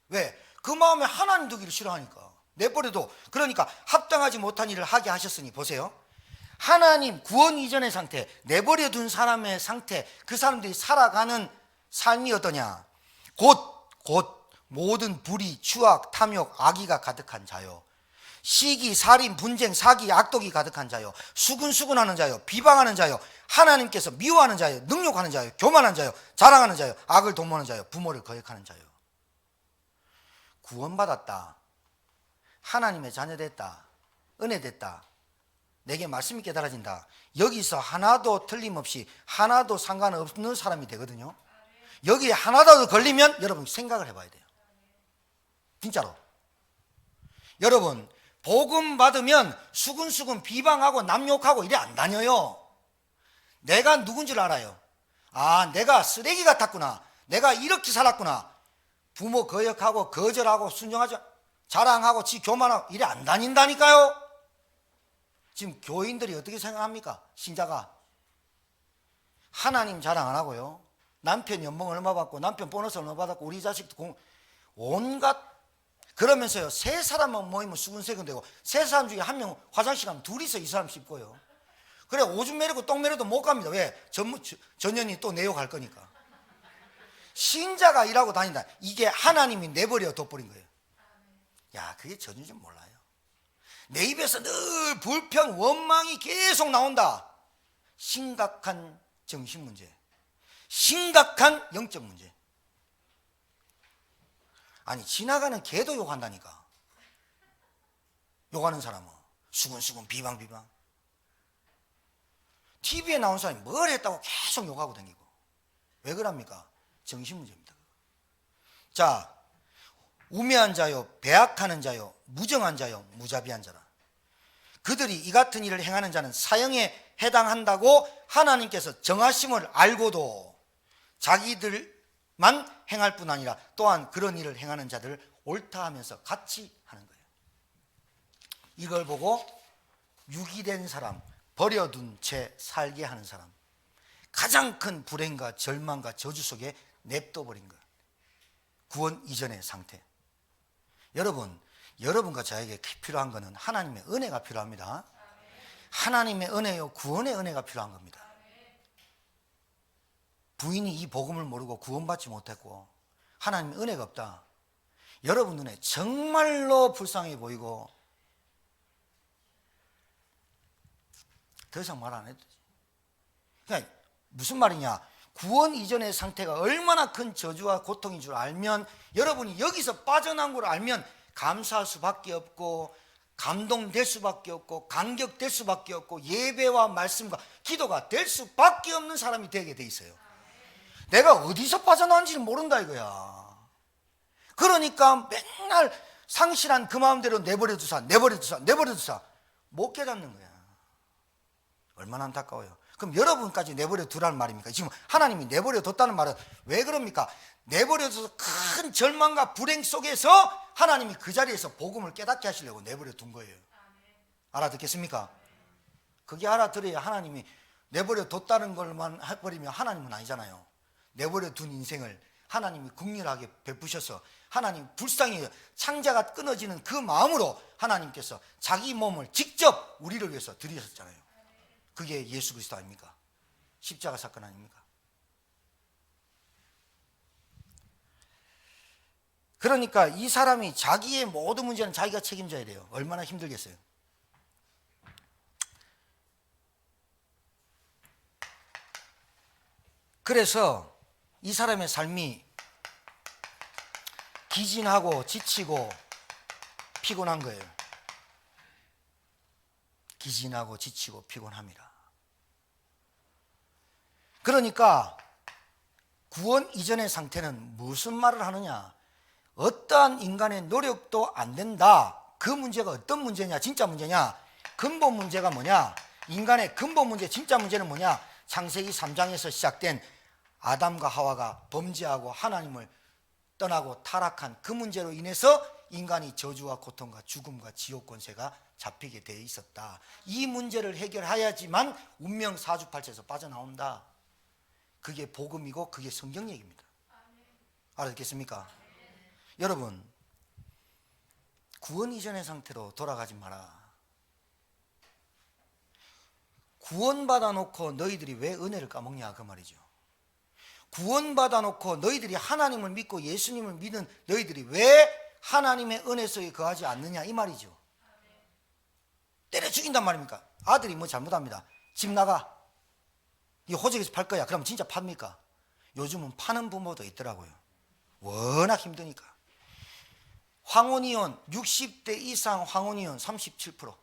왜? 그 마음에 하나님 두기를 싫어하니까 내버려둬. 그러니까 합당하지 못한 일을 하게 하셨으니 보세요. 하나님 구원 이전의 상태, 내버려 둔 사람의 상태, 그 사람들이 살아가는 삶이 어떠냐? 곧 모든 불의, 추악, 탐욕, 악의가 가득한 자요, 시기, 살인, 분쟁, 사기, 악독이 가득한 자요, 수근수근하는 자요, 비방하는 자요, 하나님께서 미워하는 자요, 능욕하는 자요, 교만한 자요, 자랑하는 자요, 악을 도모하는 자요, 부모를 거역하는 자요. 구원받았다, 하나님의 자녀 됐다, 은혜 됐다, 내게 말씀이 깨달아진다, 여기서 하나도 틀림없이 하나도 상관없는 사람이 되거든요. 여기에 하나라도 걸리면 여러분 생각을 해봐야 돼요. 진짜로. 여러분 복음 받으면 수근수근 비방하고 남욕하고 이래 안 다녀요. 내가 누군 줄 알아요. 아, 내가 쓰레기 같았구나, 내가 이렇게 살았구나. 부모 거역하고 거절하고 순종하죠, 자랑하고 지 교만하고 이래 안 다닌다니까요. 지금 교인들이 어떻게 생각합니까? 신자가 하나님 자랑 안 하고요, 남편 연봉 얼마 받고 남편 보너스 얼마 받았고 우리 자식도 온갖, 그러면서요 세 사람만 모이면 수근세근 되고 세 사람 중에 한 명 화장실 가면 둘이서 이 사람 씹고요. 그래 오줌 매리고 똥 매려도 못 갑니다. 왜? 전년이 또 내욕할 거니까. 신자가 일하고 다닌다, 이게 하나님이 내버려 둬버린 거예요. 야, 그게 전혀 좀 몰라요. 내 입에서 늘 불평, 원망이 계속 나온다. 심각한 정신 문제, 심각한 영적 문제. 아니 지나가는 개도 욕한다니까. 욕하는 사람은 수근수근 비방. TV에 나온 사람이 뭘 했다고 계속 욕하고 다니고. 왜 그럽니까? 정신 문제입니다. 자, 우매한 자요, 배악하는 자요, 무정한 자요, 무자비한 자라. 그들이 이 같은 일을 행하는 자는 사형에 해당한다고 하나님께서 정하심을 알고도 자기들만 행할 뿐 아니라 또한 그런 일을 행하는 자들을 옳다 하면서 같이 하는 거예요. 이걸 보고 유기된 사람, 버려둔 채 살게 하는 사람, 가장 큰 불행과 절망과 저주 속에 냅둬버린 거예요. 구원 이전의 상태. 여러분과 저에게 필요한 것은 하나님의 은혜가 필요합니다. 하나님의 은혜요, 구원의 은혜가 필요한 겁니다. 부인이 이 복음을 모르고 구원받지 못했고 하나님의 은혜가 없다, 여러분 눈에 정말로 불쌍해 보이고 더 이상 말 안 해도 되지. 그러니까 무슨 말이냐, 구원 이전의 상태가 얼마나 큰 저주와 고통인 줄 알면, 여러분이 여기서 빠져나온 걸 알면 감사할 수밖에 없고 감동될 수밖에 없고 감격될 수밖에 없고 예배와 말씀과 기도가 될 수밖에 없는 사람이 되게 돼 있어요. 내가 어디서 빠져나온지를 모른다 이거야. 그러니까 맨날 상실한 그 마음대로 내버려 두사 못 깨닫는 거야. 얼마나 안타까워요. 그럼 여러분까지 내버려 두라는 말입니까? 지금 하나님이 내버려 뒀다는 말은 왜 그럽니까? 내버려 둬서 큰 절망과 불행 속에서 하나님이 그 자리에서 복음을 깨닫게 하시려고 내버려 둔 거예요. 알아듣겠습니까? 그게 알아들어야 하나님이 내버려 뒀다는 걸만 해버리면 하나님은 아니잖아요. 내버려 둔 인생을 하나님이 긍휼하게 베푸셔서 하나님 불쌍히 창자가 끊어지는 그 마음으로 하나님께서 자기 몸을 직접 우리를 위해서 드리셨잖아요. 그게 예수 그리스도 아닙니까? 십자가 사건 아닙니까? 그러니까 이 사람이 자기의 모든 문제는 자기가 책임져야 돼요. 얼마나 힘들겠어요. 그래서 이 사람의 삶이 기진하고 지치고 피곤한 거예요. 기진하고 지치고 피곤합니다. 그러니까 구원 이전의 상태는 무슨 말을 하느냐, 어떠한 인간의 노력도 안 된다. 그 문제가 어떤 문제냐, 진짜 문제냐, 근본 문제가 뭐냐, 인간의 근본 문제, 진짜 문제는 뭐냐, 창세기 3장에서 시작된 아담과 하와가 범죄하고 하나님을 떠나고 타락한 그 문제로 인해서 인간이 저주와 고통과 죽음과 지옥 권세가 잡히게 되어 있었다. 이 문제를 해결해야지만 운명 사주팔자에서 빠져나온다. 그게 복음이고 그게 성경 얘기입니다. 알아듣겠습니까? 여러분, 구원 이전의 상태로 돌아가지 마라. 구원받아 놓고 너희들이 왜 은혜를 까먹냐 그 말이죠. 구원받아 놓고 너희들이 하나님을 믿고 예수님을 믿는 너희들이 왜 하나님의 은혜 속에 거하지 않느냐 이 말이죠. 때려 죽인단 말입니까? 아들이 뭐 잘못합니다. 집 나가. 이 호적에서 팔 거야. 그럼 진짜 팝니까? 요즘은 파는 부모도 있더라고요. 워낙 힘드니까. 황혼이혼 60대 이상 황혼이혼 37%.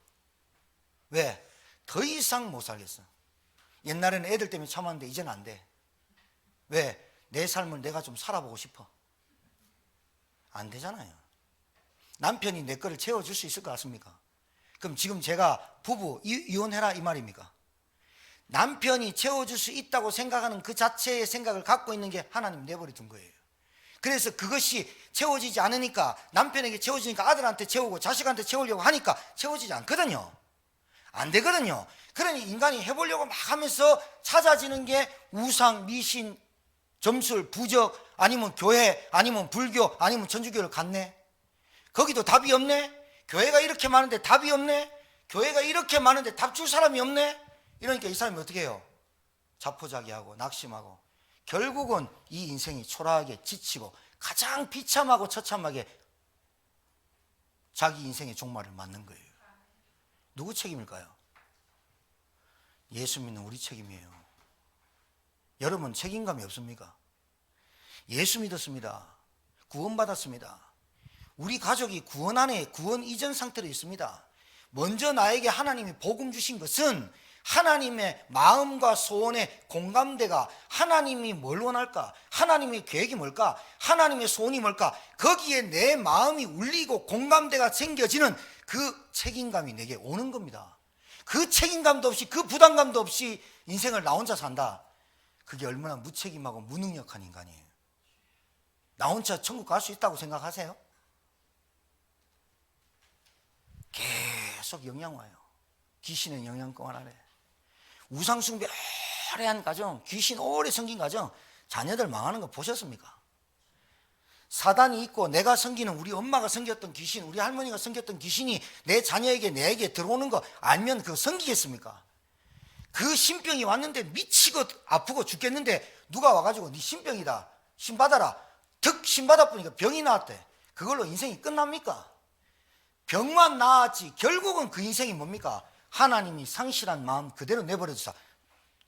왜? 더 이상 못 살겠어. 옛날에는 애들 때문에 참았는데 이제는 안 돼. 왜? 내 삶을 내가 좀 살아보고 싶어. 안 되잖아요. 남편이 내 거를 채워줄 수 있을 것 같습니까? 그럼 지금 제가 부부 이혼해라 이 말입니까? 남편이 채워줄 수 있다고 생각하는 그 자체의 생각을 갖고 있는 게 하나님 내버려 둔 거예요. 그래서 그것이 채워지지 않으니까 남편에게 채워지니까 아들한테 채우고 자식한테 채우려고 하니까 채워지지 않거든요. 안 되거든요. 그러니 인간이 해보려고 막 하면서 찾아지는 게 우상, 미신, 점술, 부적, 아니면 교회, 아니면 불교, 아니면 천주교를 갔네. 거기도 답이 없네. 교회가 이렇게 많은데 답이 없네. 교회가 이렇게 많은데 답 줄 사람이 없네. 이러니까 이 사람이 어떻게 해요? 자포자기하고 낙심하고 결국은 이 인생이 초라하게 지치고 가장 비참하고 처참하게 자기 인생의 종말을 맞는 거예요. 누구 책임일까요? 예수 믿는 우리 책임이에요. 여러분 책임감이 없습니까? 예수 믿었습니다. 구원받았습니다. 우리 가족이 구원 안에 구원 이전 상태로 있습니다. 먼저 나에게 하나님이 복음 주신 것은 하나님의 마음과 소원의 공감대가 하나님이 뭘 원할까? 하나님의 계획이 뭘까? 하나님의 소원이 뭘까? 거기에 내 마음이 울리고 공감대가 생겨지는 그 책임감이 내게 오는 겁니다. 그 책임감도 없이 그 부담감도 없이 인생을 나 혼자 산다. 그게 얼마나 무책임하고 무능력한 인간이에요. 나 혼자 천국 갈 수 있다고 생각하세요? 계속 영향 와요. 귀신의 영향권 안에. 우상숭배 오래 한 가정, 귀신 오래 섬긴 가정, 자녀들 망하는 거 보셨습니까? 사단이 있고 내가 섬기는 우리 엄마가 섬겼던 귀신, 우리 할머니가 섬겼던 귀신이 내 자녀에게 내게 들어오는 거 알면 그거 섬기겠습니까? 그 신병이 왔는데 미치고 아프고 죽겠는데 누가 와가지고 네 신병이다, 신 받아라, 득 신 받아보니까 병이 나왔대. 그걸로 인생이 끝납니까? 병만 나았지 결국은 그 인생이 뭡니까? 하나님이 상실한 마음 그대로 내버려두사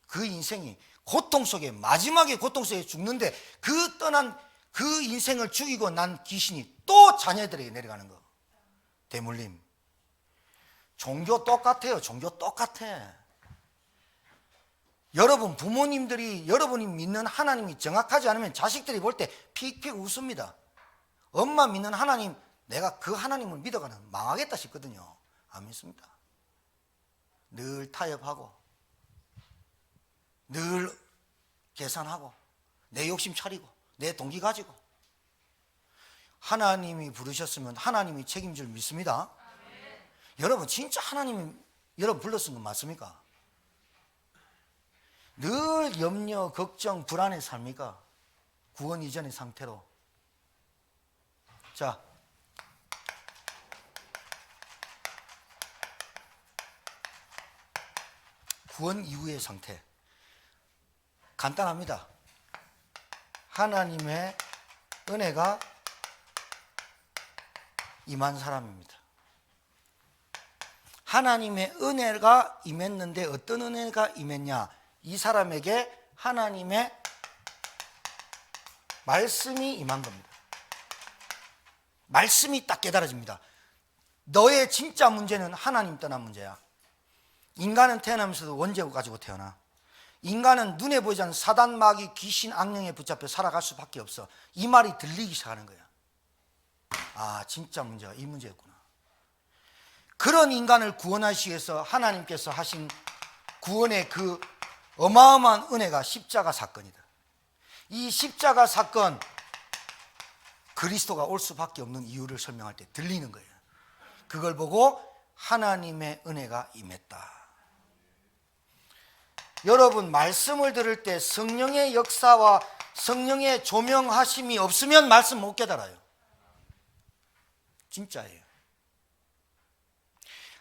그 인생이 고통 속에 마지막에 고통 속에 죽는데 그 떠난 그 인생을 죽이고 난 귀신이 또 자녀들에게 내려가는 거. 대물림. 종교 똑같아요. 종교 똑같아. 여러분 부모님들이 여러분이 믿는 하나님이 정확하지 않으면 자식들이 볼 때 픽픽 웃습니다. 엄마 믿는 하나님, 내가 그 하나님을 믿어가는 망하겠다 싶거든요. 안 믿습니다. 늘 타협하고 늘 계산하고 내 욕심 차리고 내 동기 가지고 하나님이 부르셨으면 하나님이 책임질 믿습니다. 여러분 진짜 하나님이 여러분 불렀은 건 맞습니까? 늘 염려, 걱정, 불안에 삽니까? 구원 이전의 상태로. 자, 구원 이후의 상태 간단합니다. 하나님의 은혜가 임한 사람입니다. 하나님의 은혜가 임했는데 어떤 은혜가 임했냐? 이 사람에게 하나님의 말씀이 임한 겁니다. 말씀이 딱 깨달아집니다. 너의 진짜 문제는 하나님 떠난 문제야. 인간은 태어나면서도 원죄고 가지고 태어나. 인간은 눈에 보이지 않는 사단, 마귀, 귀신, 악령에 붙잡혀 살아갈 수밖에 없어. 이 말이 들리기 시작하는 거야. 아, 진짜 문제가 이 문제였구나. 그런 인간을 구원하시기 위해서 하나님께서 하신 구원의 그 어마어마한 은혜가 십자가 사건이다. 이 십자가 사건, 그리스도가 올 수밖에 없는 이유를 설명할 때 들리는 거예요. 그걸 보고 하나님의 은혜가 임했다. 여러분, 말씀을 들을 때 성령의 역사와 성령의 조명하심이 없으면 말씀 못 깨달아요. 진짜예요.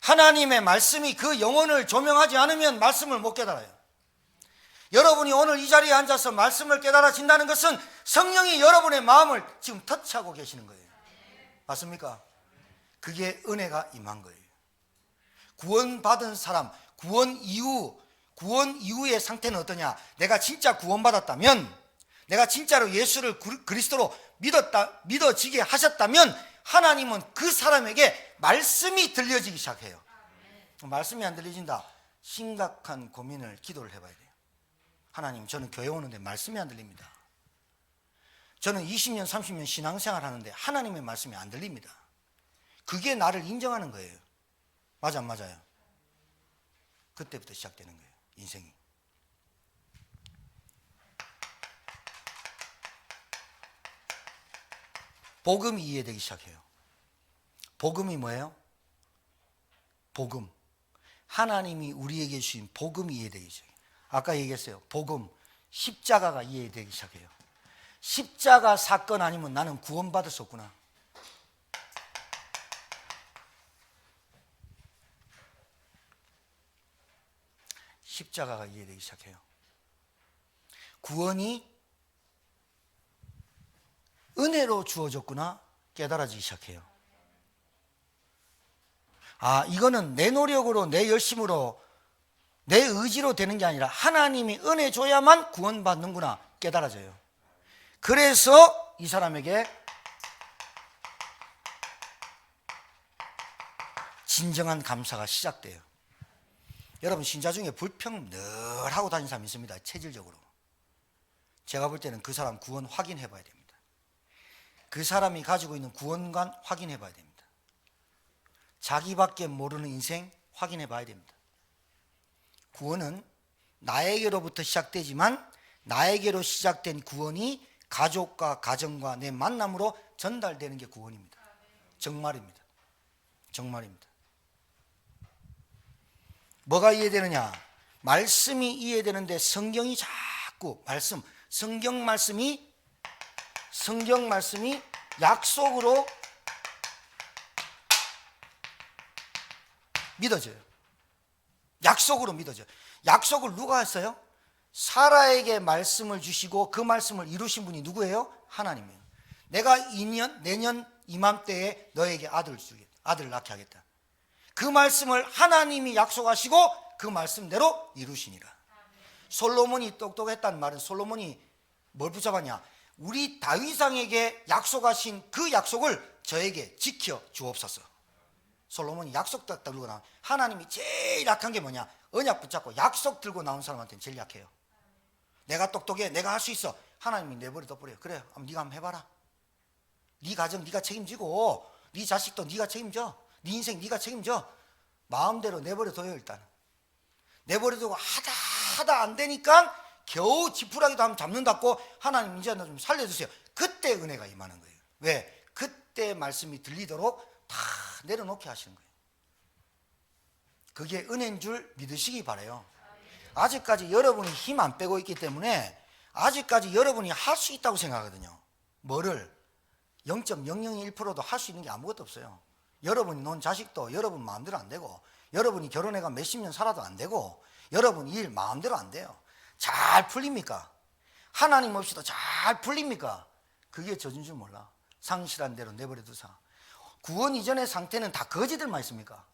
하나님의 말씀이 그 영혼을 조명하지 않으면 말씀을 못 깨달아요. 여러분이 오늘 이 자리에 앉아서 말씀을 깨달아진다는 것은 성령이 여러분의 마음을 지금 터치하고 계시는 거예요. 맞습니까? 그게 은혜가 임한 거예요. 구원받은 사람, 구원 이후의 상태는 어떠냐? 내가 진짜 구원받았다면, 내가 진짜로 예수를 그리스도로 믿어지게 하셨다면 하나님은 그 사람에게 말씀이 들려지기 시작해요. 말씀이 안 들려진다, 심각한 고민을, 기도를 해봐야 돼요. 하나님, 저는 교회 오는데 말씀이 안 들립니다. 저는 20년 30년 신앙생활 하는데 하나님의 말씀이 안 들립니다. 그게 나를 인정하는 거예요. 맞아 안 맞아요? 그때부터 시작되는 거예요, 인생이. 복음이 이해되기 시작해요. 복음이 뭐예요? 복음, 하나님이 우리에게 주신 복음이 이해되기 시작해요. 아까 얘기했어요. 복음, 십자가가 이해되기 시작해요. 십자가 사건 아니면 나는 구원받을 수 없구나. 십자가가 이해되기 시작해요. 구원이 은혜로 주어졌구나 깨달아지기 시작해요. 아, 이거는 내 노력으로, 내 열심으로, 내 의지로 되는 게 아니라 하나님이 은혜 줘야만 구원받는구나 깨달아져요. 그래서 이 사람에게 진정한 감사가 시작돼요. 여러분, 신자 중에 불평 늘 하고 다니는 사람이 있습니다. 체질적으로. 제가 볼 때는 그 사람 구원 확인해 봐야 됩니다. 그 사람이 가지고 있는 구원관 확인해 봐야 됩니다. 자기밖에 모르는 인생 확인해 봐야 됩니다. 구원은 나에게로부터 시작되지만 나에게로 시작된 구원이 가족과 가정과 내 만남으로 전달되는 게 구원입니다. 정말입니다. 정말입니다. 뭐가 이해되느냐? 말씀이 이해되는데 성경이 자꾸 성경 말씀이 약속으로 믿어져요. 약속으로 믿어져요. 약속을 누가 했어요? 사라에게 말씀을 주시고 그 말씀을 이루신 분이 누구예요? 하나님이에요. 내가 내년 이맘때에 너에게 아들을 낳게 하겠다. 그 말씀을 하나님이 약속하시고 그 말씀대로 이루시니라. 솔로몬이 똑똑했다는 말은 솔로몬이 뭘 붙잡았냐? 우리 다윗왕에게 약속하신 그 약속을 저에게 지켜 주옵소서. 솔로몬이 약속 딱 들고 나온, 하나님이 제일 약한 게 뭐냐? 언약 붙잡고 약속 들고 나온 사람한테는 제일 약해요. 내가 똑똑해, 내가 할 수 있어. 하나님이 내버려 둬버려요. 그래, 네가 한번 해봐라. 네 가정 네가 책임지고 네 자식도 네가 책임져. 네 인생 네가 책임져. 마음대로 내버려 둬요. 일단 내버려 두고 하다 안 되니까 겨우 지푸라기도 한번 잡는다고, 하나님 이제 나 좀 살려주세요. 그때 은혜가 임하는 거예요. 왜? 그때 말씀이 들리도록 다 내려놓게 하시는 거예요. 그게 은혜인 줄 믿으시기 바라요. 아직까지 여러분이 힘 안 빼고 있기 때문에 아직까지 여러분이 할 수 있다고 생각하거든요. 뭐를? 0.001%도 할 수 있는 게 아무것도 없어요. 여러분이 놓은 자식도 여러분 마음대로 안 되고, 여러분이 결혼해가 몇십 년 살아도 안 되고, 여러분 일 마음대로 안 돼요. 잘 풀립니까? 하나님 없이도 잘 풀립니까? 그게 저준 줄 몰라. 상실한 대로 내버려 두사. 구원 이전의 상태는 다 거지들만 있습니까?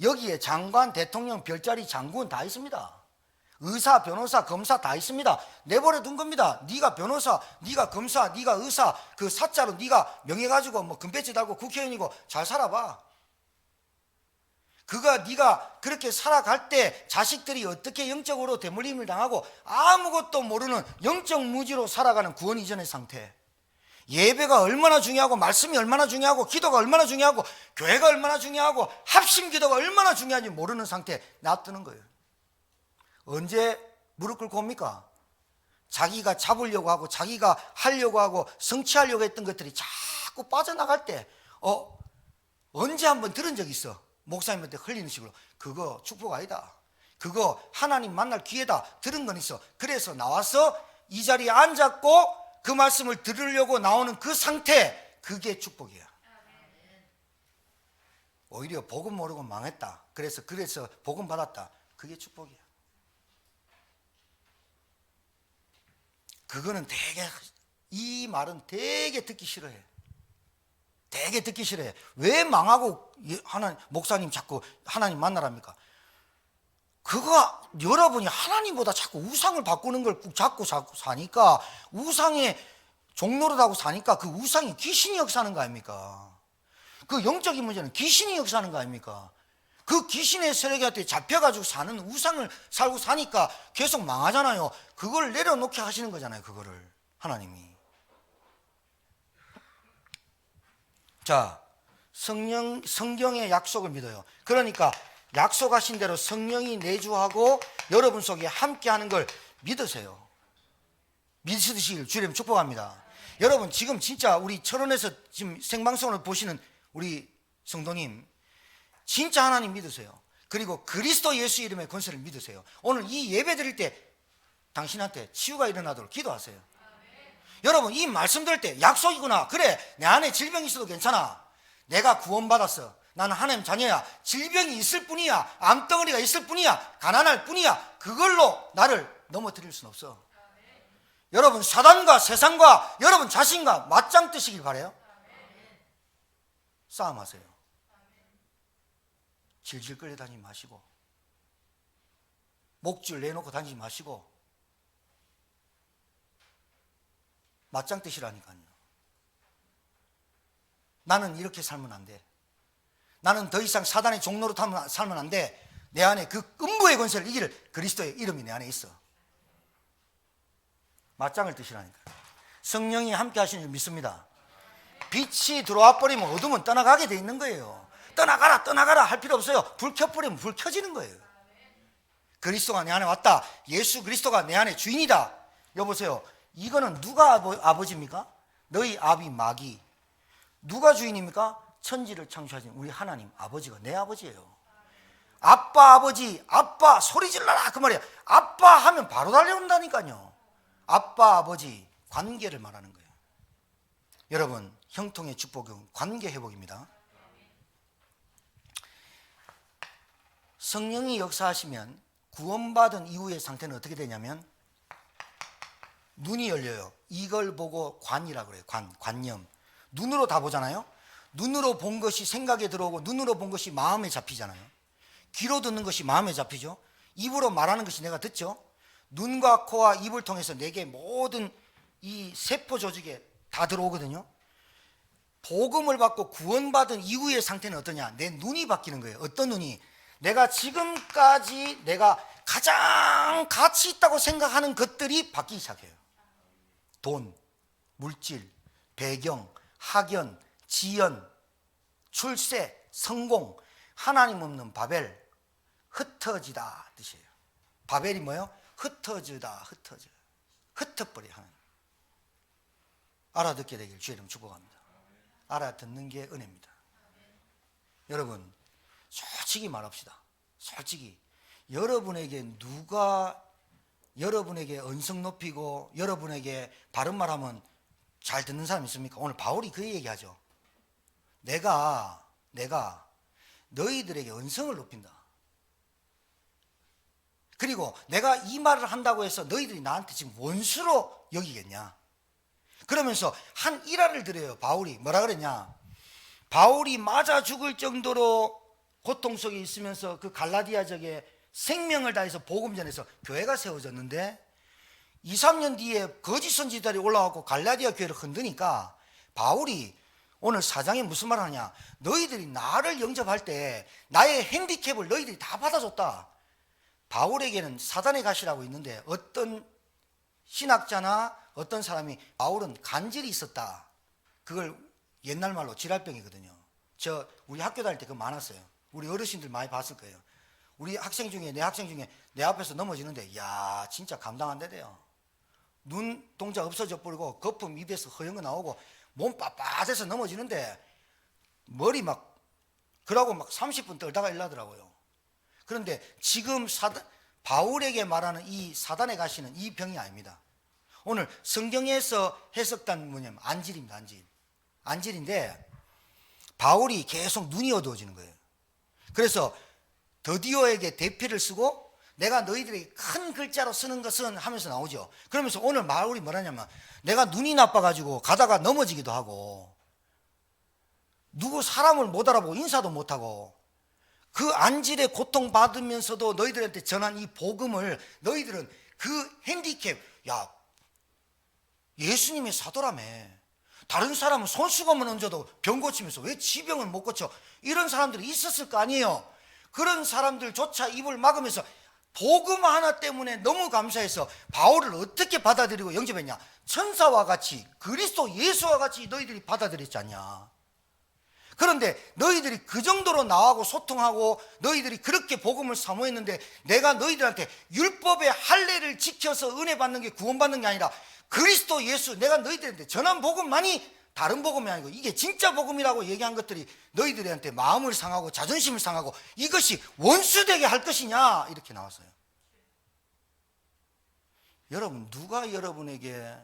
여기에 장관, 대통령, 별자리, 장군 다 있습니다. 의사, 변호사, 검사 다 있습니다. 내버려 둔 겁니다. 네가 변호사, 네가 검사, 네가 의사, 그 사자로 네가 명예 가지고 뭐 금배지 달고 국회의원이고 잘 살아봐. 네가 그렇게 살아갈 때 자식들이 어떻게 영적으로 대물림을 당하고 아무것도 모르는 영적 무지로 살아가는 구원 이전의 상태. 예배가 얼마나 중요하고, 말씀이 얼마나 중요하고, 기도가 얼마나 중요하고, 교회가 얼마나 중요하고, 합심 기도가 얼마나 중요한지 모르는 상태에 놔두는 거예요. 언제 무릎 꿇고 옵니까? 자기가 잡으려고 하고 자기가 하려고 하고 성취하려고 했던 것들이 자꾸 빠져나갈 때 언제 한번 들은 적 있어? 목사님한테 흘리는 식으로 그거 축복 아니다, 그거 하나님 만날 기회다, 들은 건 있어. 그래서 나와서 이 자리에 앉았고 그 말씀을 들으려고 나오는 그 상태, 그게 축복이야. 오히려 복음 모르고 망했다, 그래서 복음 받았다, 그게 축복이야. 그거는 이 말은 되게 듣기 싫어해. 되게 듣기 싫어해. 왜 망하고 목사님 자꾸 하나님 만나랍니까? 그거 여러분이 하나님보다 자꾸 우상을 바꾸는 걸 자꾸 사니까, 우상의 종노릇하고 사니까 그 우상이 귀신이 역사하는 거 아닙니까? 그 영적인 문제는 귀신이 역사하는 거 아닙니까? 그 귀신의 세력한테 잡혀가지고 사는 우상을 살고 사니까 계속 망하잖아요. 그걸 내려놓게 하시는 거잖아요, 그거를 하나님이. 자, 성경의 약속을 믿어요. 그러니까 약속하신 대로 성령이 내주하고 여러분 속에 함께하는 걸 믿으세요. 믿으시길 주님 축복합니다. 여러분 지금 진짜 우리 철원에서 지금 생방송을 보시는 우리 성도님, 진짜 하나님 믿으세요. 그리고 그리스도 예수 이름의 권세를 믿으세요. 오늘 이 예배 드릴 때 당신한테 치유가 일어나도록 기도하세요. 여러분 이 말씀 들을 때 약속이구나, 그래 내 안에 질병이 있어도 괜찮아, 내가 구원받았어, 나는 하나님 자녀야, 질병이 있을 뿐이야, 암덩어리가 있을 뿐이야, 가난할 뿐이야, 그걸로 나를 넘어뜨릴 수는 없어. 여러분 사단과 세상과 여러분 자신과 맞짱 뜨시길 바라요. 싸움하세요. 질질 끌려다니지 마시고, 목줄 내놓고 다니지 마시고, 맞짱 뜨시라니까요. 나는 이렇게 살면 안 돼, 나는 더 이상 사단의 종로로 살면 안 돼, 내 안에 그 음부의 권세를 이길 그리스도의 이름이 내 안에 있어. 맞짱을 뜨시라니까. 성령이 함께 하시는 줄 믿습니다. 빛이 들어와 버리면 어둠은 떠나가게 돼 있는 거예요. 떠나가라 할 필요 없어요. 불 켜버리면 불 켜지는 거예요. 그리스도가 내 안에 왔다, 예수 그리스도가 내 안에 주인이다. 여보세요, 이거는 누가 아버지입니까? 너희 아비 마귀. 누가 주인입니까? 천지를 창조하신 우리 하나님 아버지가 내 아버지예요. 아빠 아버지, 아빠 소리 질러라 그 말이야. 아빠 하면 바로 달려온다니까요. 아빠 아버지 관계를 말하는 거예요. 여러분 형통의 축복은 관계 회복입니다. 성령이 역사하시면 구원받은 이후의 상태는 어떻게 되냐면 눈이 열려요. 이걸 보고 관이라고 그래요. 관념. 눈으로 다 보잖아요. 눈으로 본 것이 생각에 들어오고 눈으로 본 것이 마음에 잡히잖아요. 귀로 듣는 것이 마음에 잡히죠. 입으로 말하는 것이 내가 듣죠. 눈과 코와 입을 통해서 내게 모든 이 세포 조직에 다 들어오거든요. 복음을 받고 구원받은 이후의 상태는 어떠냐? 내 눈이 바뀌는 거예요. 어떤 눈이? 내가 지금까지 내가 가장 가치 있다고 생각하는 것들이 바뀌기 시작해요. 돈, 물질, 배경, 학연, 지연, 출세, 성공, 하나님 없는 바벨, 흩어지다 뜻이에요. 바벨이 뭐예요? 흩어지다, 흩어버려 하나님. 알아듣게 되길 주의 이름 축복합니다. 알아듣는 게 은혜입니다. 여러분 솔직히 말합시다. 솔직히 여러분에게 누가 여러분에게 언성 높이고 여러분에게 바른 말하면 잘 듣는 사람 있습니까? 오늘 바울이 그 얘기하죠. 내가 너희들에게 언성을 높인다. 그리고 내가 이 말을 한다고 해서 너희들이 나한테 지금 원수로 여기겠냐? 그러면서 한 일화를 드려요. 바울이 뭐라 그랬냐? 바울이 맞아 죽을 정도로 고통 속에 있으면서 그 갈라디아 지역에 생명을 다해서 복음 전해서 교회가 세워졌는데 2, 3년 뒤에 거짓 선지자들이 올라와서 갈라디아 교회를 흔드니까 바울이 오늘 4장에 무슨 말을 하냐? 너희들이 나를 영접할 때 나의 핸디캡을 너희들이 다 받아줬다. 바울에게는 사단의 가시라고 있는데 어떤 신학자나 어떤 사람이 바울은 간질이 있었다. 그걸 옛날 말로 지랄병이거든요. 우리 학교 다닐 때 그거 많았어요. 우리 어르신들 많이 봤을 거예요. 우리 학생 중에 내 학생 중에 내 앞에서 넘어지는데 야 진짜 감당 안 되대요. 눈 동작 없어져 버리고 거품 입에서 허연 거 나오고 몸 빳빳해서 넘어지는데 머리 막 그러고 막 30분 떨다가 일나더라고요. 그런데 지금 바울에게 말하는 이 사단에 가시는 이 병이 아닙니다. 오늘 성경에서 해석된 뭐냐면 안질입니다. 안질인데 바울이 계속 눈이 어두워지는 거예요. 그래서 드디어에게 대피를 쓰고 내가 너희들에게 큰 글자로 쓰는 것은 하면서 나오죠. 그러면서 오늘 바울이 뭐라냐면 내가 눈이 나빠가지고 가다가 넘어지기도 하고 누구 사람을 못 알아보고 인사도 못하고 그 안질에 고통받으면서도 너희들한테 전한 이 복음을 너희들은 그 핸디캡, 야 예수님의 사도라며 다른 사람은 손수건만 얹어도 병 고치면서 왜 지병을 못 고쳐? 이런 사람들이 있었을 거 아니에요. 그런 사람들조차 입을 막으면서 복음 하나 때문에 너무 감사해서 바울을 어떻게 받아들이고 영접했냐? 천사와 같이 그리스도 예수와 같이 너희들이 받아들였지 않냐? 그런데 너희들이 그 정도로 나하고 소통하고 너희들이 그렇게 복음을 사모했는데 내가 너희들한테 율법의 할례를 지켜서 은혜 받는 게 구원받는 게 아니라 그리스도 예수 내가 너희들한테 전한 복음만이 다른 복음이 아니고 이게 진짜 복음이라고 얘기한 것들이 너희들한테 마음을 상하고 자존심을 상하고 이것이 원수되게 할 것이냐 이렇게 나왔어요. 여러분 누가 여러분에게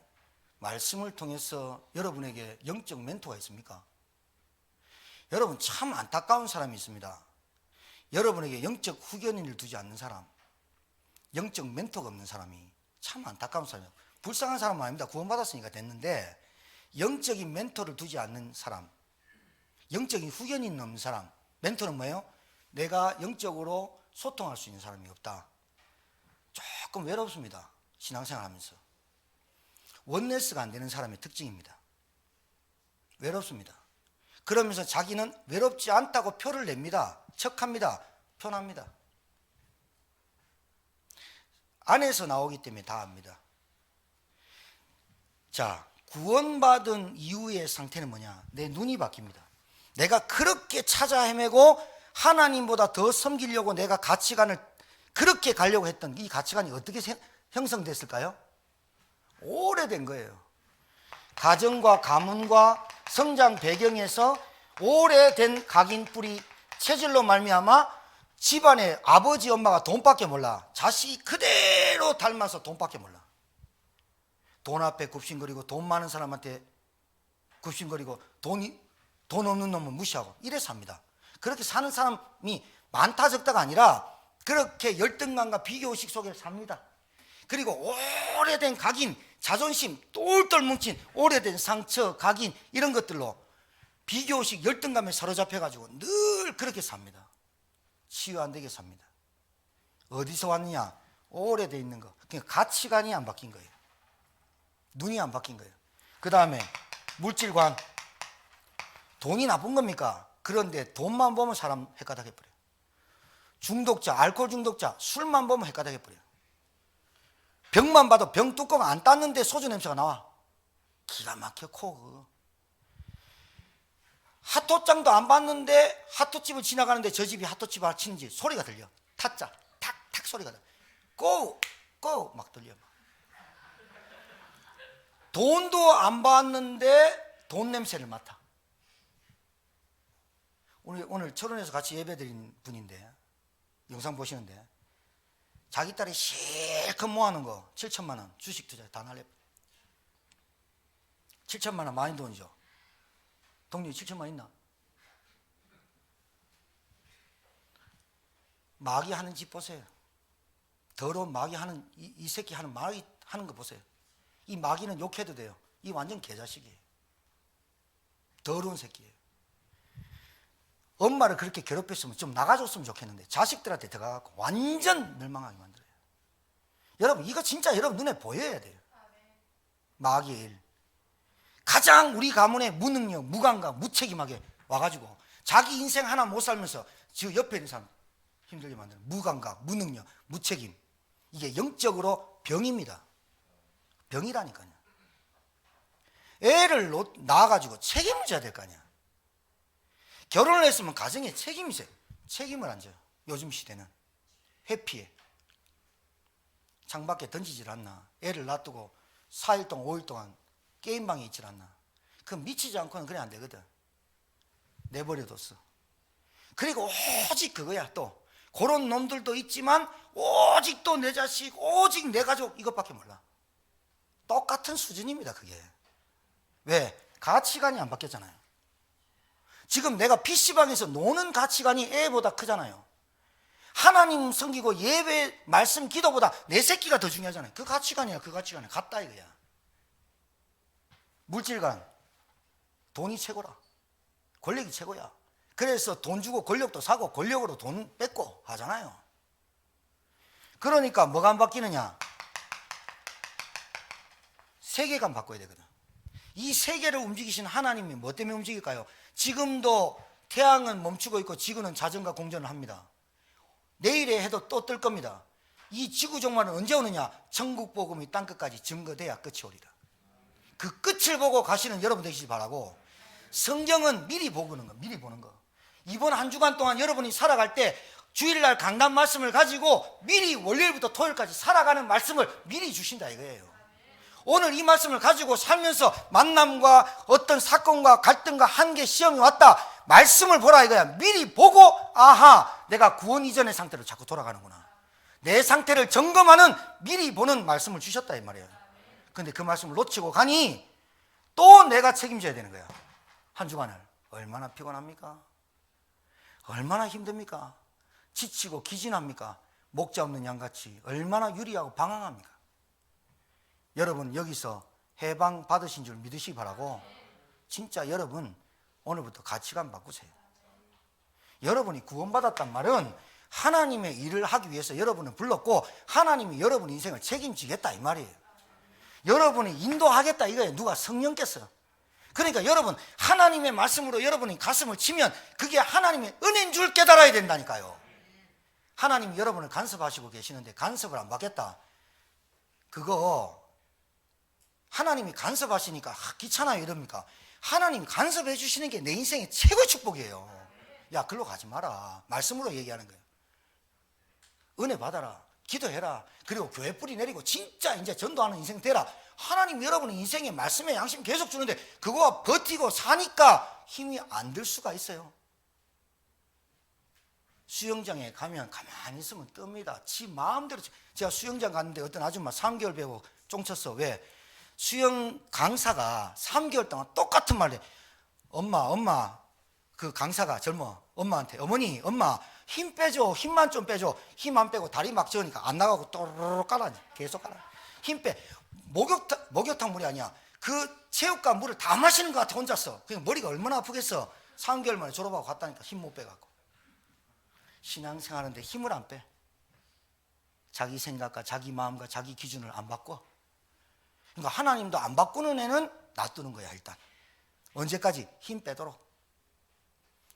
말씀을 통해서 여러분에게 영적 멘토가 있습니까? 여러분 참 안타까운 사람이 있습니다. 여러분에게 영적 후견인을 두지 않는 사람, 영적 멘토가 없는 사람이 참 안타까운 사람이에요. 불쌍한 사람은 아닙니다. 구원받았으니까 됐는데 영적인 멘토를 두지 않는 사람, 영적인 후견인 없는 사람. 멘토는 뭐예요? 내가 영적으로 소통할 수 있는 사람이 없다. 조금 외롭습니다. 신앙생활 하면서. 원네스가 안 되는 사람의 특징입니다. 외롭습니다. 그러면서 자기는 외롭지 않다고 표를 냅니다. 척합니다. 표납니다. 안에서 나오기 때문에 다 압니다. 자, 구원받은 이후의 상태는 뭐냐? 내 눈이 바뀝니다. 내가 그렇게 찾아 헤매고 하나님보다 더 섬기려고 내가 가치관을 그렇게 가려고 했던 이 가치관이 어떻게 형성됐을까요? 오래된 거예요. 가정과 가문과 성장 배경에서 오래된 각인 뿌리 체질로 말미암아 집안에 아버지 엄마가 돈밖에 몰라. 자식이 그대로 닮아서 돈밖에 몰라. 돈 앞에 굽신거리고 돈 많은 사람한테 굽신거리고 돈 없는 놈은 무시하고 이래 삽니다. 그렇게 사는 사람이 많다 적다가 아니라 그렇게 열등감과 비교의식 속에 삽니다. 그리고 오래된 각인, 자존심 똘똘 뭉친 오래된 상처, 각인 이런 것들로 비교의식, 열등감에 사로잡혀가지고 늘 그렇게 삽니다. 치유 안 되게 삽니다. 어디서 왔느냐? 오래돼 있는 거. 그러니까 가치관이 안 바뀐 거예요. 눈이 안 바뀐 거예요. 그 다음에 물질관. 돈이 나쁜 겁니까? 그런데 돈만 보면 사람 헷가닥해버려요. 중독자, 알코올 중독자, 술만 보면 헷가닥해버려요. 병만 봐도 병 뚜껑 안 땄는데 소주 냄새가 나와. 기가 막혀 코. 핫도장도 안 봤는데 핫도집을 지나가는데 저 집이 핫도집 치는지 소리가 들려. 타짜 탁탁 소리가 들려. 고 막 들려. 돈도 안 봤는데 돈 냄새를 맡아. 오늘 철원에서 같이 예배드린 분인데 영상 보시는데 자기 딸이 실컷 모아놓은 거 7천만 원 주식 투자 다 날려. 7천만 원 많이 돈이죠. 동료이 7천만 원 있나? 마귀 하는 짓 보세요. 더러운 마귀 하는 이 새끼 하는 마귀 하는 거 보세요. 이 마귀는 욕해도 돼요. 이 완전 개자식이에요. 더러운 새끼예요. 엄마를 그렇게 괴롭혔으면 좀 나가줬으면 좋겠는데 자식들한테 들어가고 완전 멸망하게 만들어요. 여러분 이거 진짜 여러분 눈에 보여야 돼요. 마귀의 일. 가장 우리 가문의 무능력, 무감각, 무책임하게 와가지고 자기 인생 하나 못 살면서 저 옆에 있는 사람 힘들게 만드는 무감각, 무능력, 무책임. 이게 영적으로 병입니다. 병이라니까요. 애를 낳아가지고 책임을 져야 될 거 아니야. 결혼을 했으면 가정에 책임을 안 져요. 요즘 시대는. 회피해. 창밖에 던지질 않나. 애를 놔두고 4일 동안 5일 동안 게임방에 있질 않나. 그 미치지 않고는 그래 안 되거든. 내버려뒀어. 그리고 오직 그거야. 또 그런 놈들도 있지만 오직 또 내 자식, 오직 내 가족, 이것밖에 몰라. 똑같은 수준입니다. 그게. 왜? 가치관이 안 바뀌었잖아요. 지금 내가 PC방에서 노는 가치관이 애보다 크잖아요. 하나님 섬기고 예배, 말씀, 기도보다 내 새끼가 더 중요하잖아요. 그 가치관이야. 그 가치관이 같다 이거야. 물질관, 돈이 최고라. 권력이 최고야. 그래서 돈 주고 권력도 사고 권력으로 돈 뺏고 하잖아요. 그러니까 뭐가 안 바뀌느냐? 세계관 바꿔야 되거든. 이 세계를 움직이신 하나님이 뭐 때문에 움직일까요? 지금도 태양은 멈추고 있고 지구는 자전과 공전을 합니다. 내일에 해도 또 뜰 겁니다. 이 지구 종말은 언제 오느냐? 천국 복음이 땅끝까지 증거돼야 끝이 오리라. 그 끝을 보고 가시는 여러분 되시길 바라고, 성경은 미리 보는 거, 미리 보는 거. 이번 한 주간 동안 여러분이 살아갈 때 주일날 강단 말씀을 가지고 미리 월요일부터 토요일까지 살아가는 말씀을 미리 주신다 이거예요. 오늘 이 말씀을 가지고 살면서 만남과 어떤 사건과 갈등과 한계 시험이 왔다, 말씀을 보라 이거야. 미리 보고 아하, 내가 구원 이전의 상태로 자꾸 돌아가는구나. 내 상태를 점검하는 미리 보는 말씀을 주셨다 이 말이에요. 근데 그 말씀을 놓치고 가니 또 내가 책임져야 되는 거야. 한 주간을. 얼마나 피곤합니까? 얼마나 힘듭니까? 지치고 기진합니까? 목자 없는 양같이 얼마나 유리하고 방황합니까? 여러분 여기서 해방 받으신 줄 믿으시기 바라고, 진짜 여러분 오늘부터 가치관 바꾸세요. 여러분이 구원받았단 말은 하나님의 일을 하기 위해서 여러분을 불렀고 하나님이 여러분 인생을 책임지겠다 이 말이에요. 여러분이 인도하겠다 이거예요. 누가 성령께서. 그러니까 여러분 하나님의 말씀으로 여러분이 가슴을 치면 그게 하나님의 은혜인 줄 깨달아야 된다니까요. 하나님이 여러분을 간섭하시고 계시는데 간섭을 안 받겠다, 그거 하나님이 간섭하시니까 귀찮아요 이럽니까? 하나님 간섭해 주시는 게 내 인생의 최고의 축복이에요. 야, 글로 가지 마라. 말씀으로 얘기하는 거예요. 은혜 받아라. 기도해라. 그리고 교회 뿌리 내리고 진짜 이제 전도하는 인생 되라. 하나님 여러분의 인생에 말씀의 양심 계속 주는데 그거와 버티고 사니까 힘이 안 들 수가 있어요. 수영장에 가면 가만히 있으면 뜹니다. 지 마음대로. 제가 수영장 갔는데 어떤 아줌마 3개월 배우고 쫑쳤어. 왜? 수영 강사가 3개월 동안 똑같은 말을 해. 엄마, 그 강사가 젊어. 엄마한테, 어머니, 엄마 힘 빼줘. 힘만 좀 빼줘. 힘 안 빼고 다리 막 저으니까 안 나가고 또르르 깔아. 계속 깔아. 힘 빼. 목욕탕 물이 아니야. 그 체육관 물을 다 마시는 것 같아 혼자서. 그러니까 머리가 얼마나 아프겠어. 3개월 만에 졸업하고 갔다니까 힘 못 빼갖고. 신앙생활하는데 힘을 안 빼. 자기 생각과 자기 마음과 자기 기준을 안 바꿔. 그러니까 하나님도 안 바꾸는 애는 놔두는 거야. 일단 언제까지? 힘 빼도록.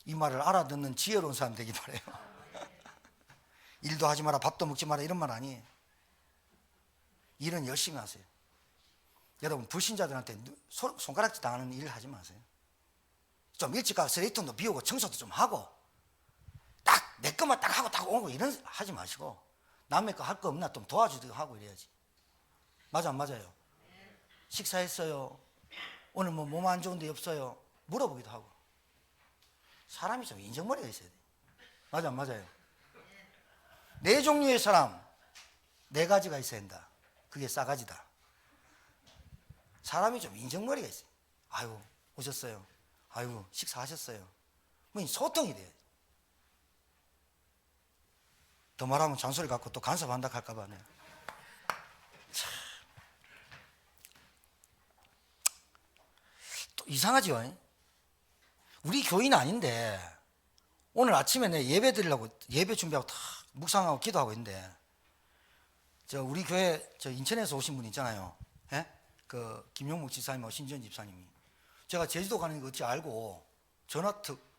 이 말을 알아듣는 지혜로운 사람 되기 바라요. 일도 하지 마라, 밥도 먹지 마라 이런 말 아니에요. 일은 열심히 하세요. 여러분 불신자들한테 손가락질 당하는 일을 하지 마세요. 좀 일찍 가서 쓰레기통도 비우고 청소도 좀 하고 딱 내 것만 딱 하고 딱 오고 이런 하지 마시고 남의 거 할 거 없나 좀 도와주기도 하고 이래야지. 맞아 안 맞아요? 식사했어요? 오늘 뭐 몸 안 좋은 데 없어요? 물어보기도 하고. 사람이 좀 인정머리가 있어야 돼. 맞아 안 맞아요? 네 종류의 사람, 네 가지가 있어야 한다. 그게 싸가지다. 사람이 좀 인정머리가 있어요. 아유 오셨어요? 아유 식사하셨어요? 뭐 소통이 돼요. 더 말하면 잔소리 갖고 또 간섭한다 할까 봐. 또 이상하죠? 우리 교인 아닌데 오늘 아침에 내 예배 드리려고 예배 준비하고 다 묵상하고 기도하고 있는데 저 우리 교회 저 인천에서 오신 분 있잖아요. 예? 그 김용묵 지사님하고 신지연 집사님이 제가 제주도 가는 거 어찌 알고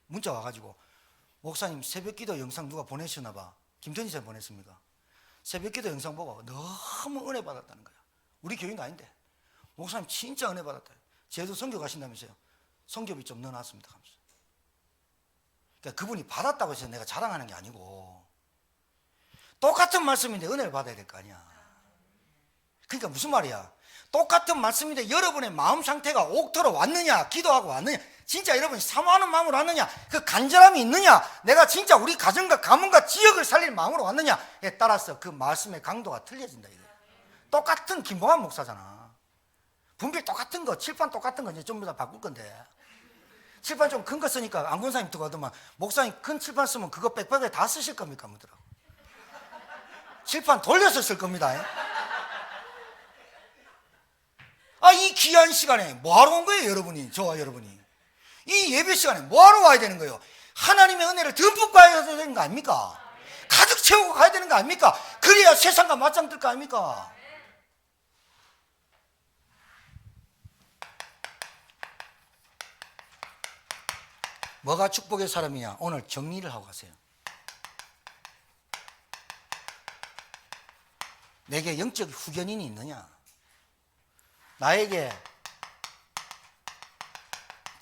문자 와가지고 목사님 새벽기도 영상 누가 보내셨나 봐. 김전희 씨 보냈습니까? 새벽기도 영상 보고 너무 은혜 받았다는 거야. 우리 교인도 아닌데 목사님 진짜 은혜 받았다. 제주도 선교 가신다면서요. 선교비 좀 넣어놨습니다 하면서. 그러니까 그분이 받았다고 해서 내가 자랑하는 게 아니고 똑같은 말씀인데 은혜를 받아야 될 거 아니야. 그러니까 무슨 말이야? 똑같은 말씀인데 여러분의 마음 상태가 옥토로 왔느냐, 기도하고 왔느냐, 진짜 여러분이 사모하는 마음으로 왔느냐, 그 간절함이 있느냐, 내가 진짜 우리 가정과 가문과 지역을 살릴 마음으로 왔느냐에 따라서 그 말씀의 강도가 틀려진다. 이게 똑같은 김봉환 목사잖아. 분필 똑같은 거, 칠판 똑같은 거 이제 전부 다 바꿀 건데, 칠판 좀 큰 거 쓰니까 안 권사님 뜨고 하더만, 목사님 큰 칠판 쓰면 그거 빽빽하게 다 쓰실 겁니까? 묻더라고. 칠판 돌려서 쓸 겁니다. 이 귀한 시간에 뭐하러 온 거예요, 여러분이? 저와 여러분이 이 예배 시간에 뭐하러 와야 되는 거예요? 하나님의 은혜를 듬뿍 가야 되는 거 아닙니까? 가득 채우고 가야 되는 거 아닙니까? 그래야 세상과 맞짱 뜰 거 아닙니까? 뭐가 축복의 사람이냐? 오늘 정리를 하고 가세요. 내게 영적 후견인이 있느냐? 나에게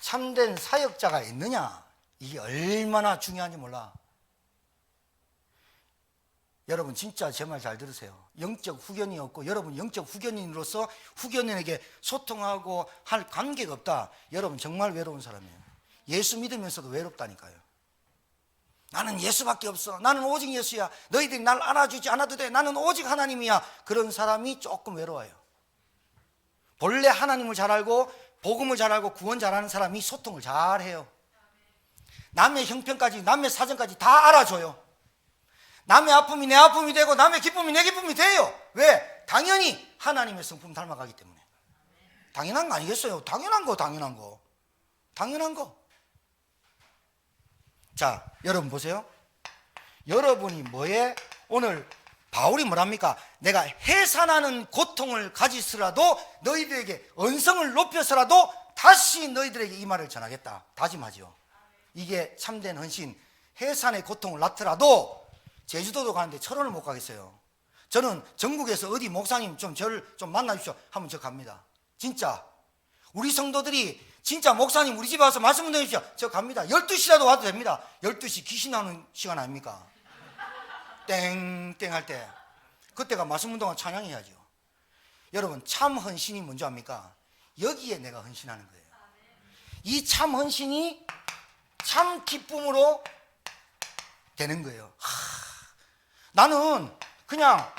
참된 사역자가 있느냐? 이게 얼마나 중요한지 몰라. 여러분 진짜 제 말 잘 들으세요. 영적 후견이 없고 여러분 영적 후견인으로서 후견인에게 소통하고 할 관계가 없다. 여러분 정말 외로운 사람이에요. 예수 믿으면서도 외롭다니까요. 나는 예수밖에 없어. 나는 오직 예수야. 너희들이 날 알아주지 않아도 돼. 나는 오직 하나님이야. 그런 사람이 조금 외로워요. 본래 하나님을 잘 알고 복음을 잘 알고 구원 잘하는 사람이 소통을 잘해요. 남의 형편까지 남의 사정까지 다 알아줘요. 남의 아픔이 내 아픔이 되고 남의 기쁨이 내 기쁨이 돼요. 왜? 당연히 하나님의 성품 닮아가기 때문에. 당연한 거 아니겠어요? 당연한 거. 자, 여러분 보세요. 여러분이 뭐에 오늘 바울이 뭐랍니까? 내가 해산하는 고통을 가지서라도 너희들에게 언성을 높여서라도 다시 너희들에게 이 말을 전하겠다. 다짐하지요. 이게 참된 헌신. 해산의 고통을 낳더라도 제주도도 가는데 철원을 못 가겠어요. 저는 전국에서 어디 목사님 저를 좀 만나주십시오 하면 저 갑니다. 진짜 우리 성도들이 진짜 목사님 우리 집에 와서 말씀 드리십시오. 저 갑니다. 12시라도 와도 됩니다. 12시 귀신 나오는 시간 아닙니까? 땡땡 할 때 그때가 말씀운동과 찬양해야죠. 여러분 참 헌신이 뭔지 압니까? 여기에 내가 헌신하는 거예요. 이 참 헌신이 참 기쁨으로 되는 거예요. 나는 그냥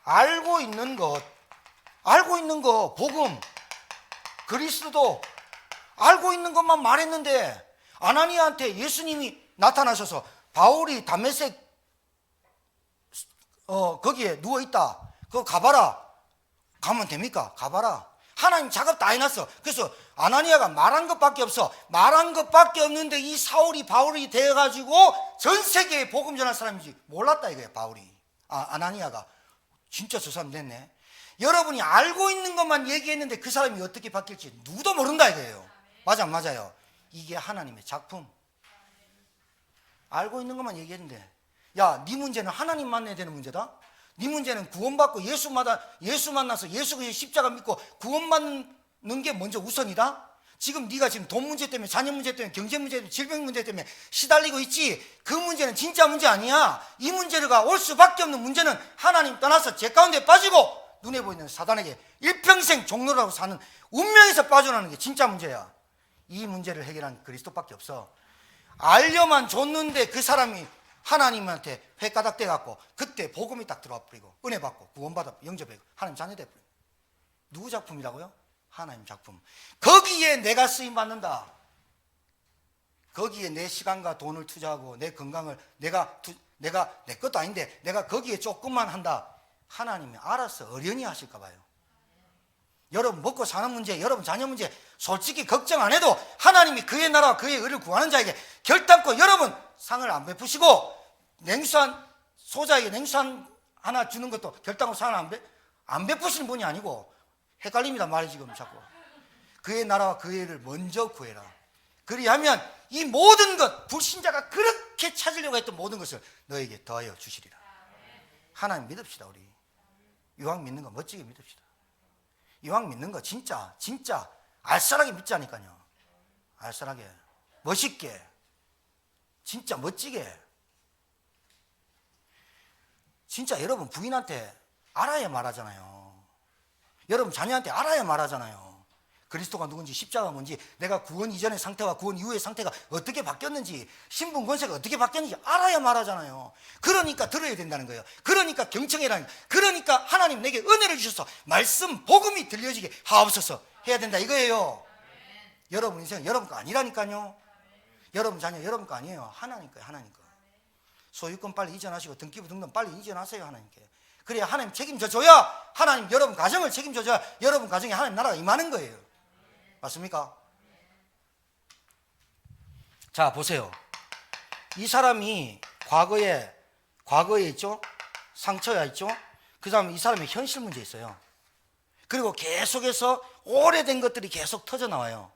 알고 있는 거 복음 그리스도 알고 있는 것만 말했는데 아나니아한테 예수님이 나타나셔서 바울이 다메섹 거기에 누워있다. 그거 가봐라. 가면 됩니까? 가봐라. 하나님 작업 다 해놨어. 그래서 아나니아가 말한 것밖에 없어. 말한 것밖에 없는데 이 사울이 바울이 되어가지고 전 세계에 복음 전할 사람인지 몰랐다 이거야. 바울이 아나니아가 진짜 저 사람 됐네. 여러분이 알고 있는 것만 얘기했는데 그 사람이 어떻게 바뀔지 누구도 모른다 이거예요. 맞아 맞아요. 이게 하나님의 작품. 알고 있는 것만 얘기했는데 야, 네 문제는 하나님 만나야 되는 문제다. 네 문제는 구원받고 예수 만나서 예수 그리스도의 십자가 믿고 구원받는 게 먼저 우선이다. 지금 네가 지금 돈 문제 때문에 자녀 문제 때문에 경제 문제 때문에 질병 문제 때문에 시달리고 있지. 그 문제는 진짜 문제 아니야. 이 문제가 올 수밖에 없는 문제는 하나님 떠나서 죄 가운데 빠지고 눈에 보이는 사단에게 일평생 종로라고 사는 운명에서 빠져나가는 게 진짜 문제야. 이 문제를 해결한 그리스도밖에 없어. 알려만 줬는데 그 사람이 하나님한테 회가닥 돼갖고 그때 복음이 딱 들어와 버리고 은혜 받고 구원받아 영접하고 하나님 자녀 돼버려. 누구 작품이라고요? 하나님 작품. 거기에 내가 쓰임 받는다. 거기에 내 시간과 돈을 투자하고 내 건강을 내가 내 것도 아닌데 내가 거기에 조금만 한다. 하나님이 알아서 어련히 하실까 봐요. 여러분 먹고 사는 문제, 여러분 자녀 문제 솔직히 걱정 안 해도 하나님이 그의 나라와 그의 의를 구하는 자에게 결단코 여러분 상을 안 베푸시고 소자에게 냉수한 하나 주는 것도 결단코 상을 안 베푸시는 분이 아니고 헷갈립니다 말이 지금 자꾸. 그의 나라와 그의 의를 먼저 구해라. 그리하면 이 모든 것 불신자가 그렇게 찾으려고 했던 모든 것을 너에게 더하여 주시리라. 하나님 믿읍시다. 우리 이왕 믿는 거 멋지게 믿읍시다. 이왕 믿는 거 진짜 알싸하게 믿자니까요. 알싸하게 멋있게 진짜 멋지게. 진짜 여러분 부인한테 알아야 말하잖아요. 여러분 자녀한테 알아야 말하잖아요. 그리스도가 누군지, 십자가가 뭔지, 내가 구원 이전의 상태와 구원 이후의 상태가 어떻게 바뀌었는지, 신분 권세가 어떻게 바뀌었는지 알아야 말하잖아요. 그러니까 들어야 된다는 거예요. 그러니까 경청해라는 거예요. 그러니까 하나님 내게 은혜를 주셔서 말씀, 복음이 들려지게 하옵소서 해야 된다 이거예요. 여러분 인생은 여러분 거 아니라니까요. 여러분 자녀 여러분 거 아니에요. 하나님 거예요. 하나님 거. 소유권 빨리 이전하시고 등기부 등본 빨리 이전하세요. 하나님께. 그래야 하나님 책임져 줘야 하나님 여러분 가정을 책임져 줘야 여러분 가정에 하나님 나라가 임하는 거예요. 맞습니까? 자 보세요. 이 사람이 과거에 있죠. 상처가 있죠. 그 다음에 이 사람의 현실 문제 있어요. 그리고 계속해서 오래된 것들이 계속 터져 나와요.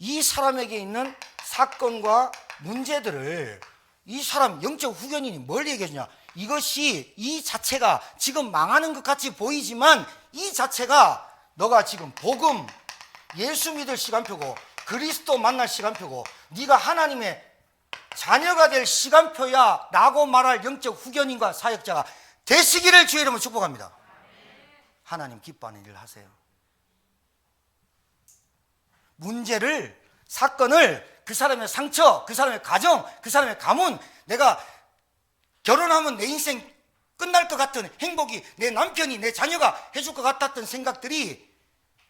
이 사람에게 있는 사건과 문제들을 이 사람 영적 후견인이 뭘 얘기해 주냐. 이것이 이 자체가 지금 망하는 것 같이 보이지만 이 자체가 너가 지금 복음 예수 믿을 시간표고 그리스도 만날 시간표고 네가 하나님의 자녀가 될 시간표야 라고 말할 영적 후견인과 사역자가 되시기를 주의 이름으로 축복합니다. 하나님 기뻐하는 일을 하세요. 문제를 사건을 그 사람의 상처, 그 사람의 가정, 그 사람의 가문, 내가 결혼하면 내 인생 끝날 것 같은 행복이 내 남편이 내 자녀가 해줄 것 같았던 생각들이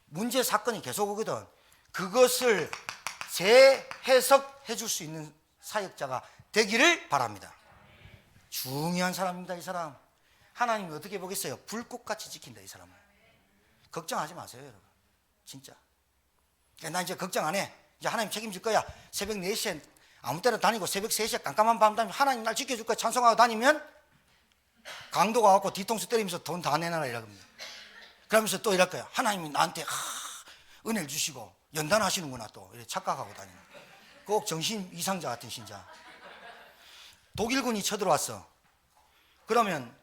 문제 사건이 계속 오거든. 그것을 재해석해 줄 수 있는 사역자가 되기를 바랍니다. 중요한 사람입니다. 이 사람 하나님이 어떻게 보겠어요? 불꽃같이 지킨다. 이 사람을 걱정하지 마세요. 여러분 진짜 나 이제 걱정 안 해. 이제 하나님 책임질 거야. 새벽 4시에 아무 때나 다니고 새벽 3시에 깜깜한 밤 다니면 하나님 날 지켜줄 거야. 찬송하고 다니면 강도가 와갖고 뒤통수 때리면서 돈 다 내놔라 이러겁니다. 그러면서 또 이럴 거야. 하나님이 나한테 은혜를 주시고 연단하시는구나 또 이렇게 착각하고 다니는. 꼭 정신 이상자 같은 신자. 독일군이 쳐들어왔어. 그러면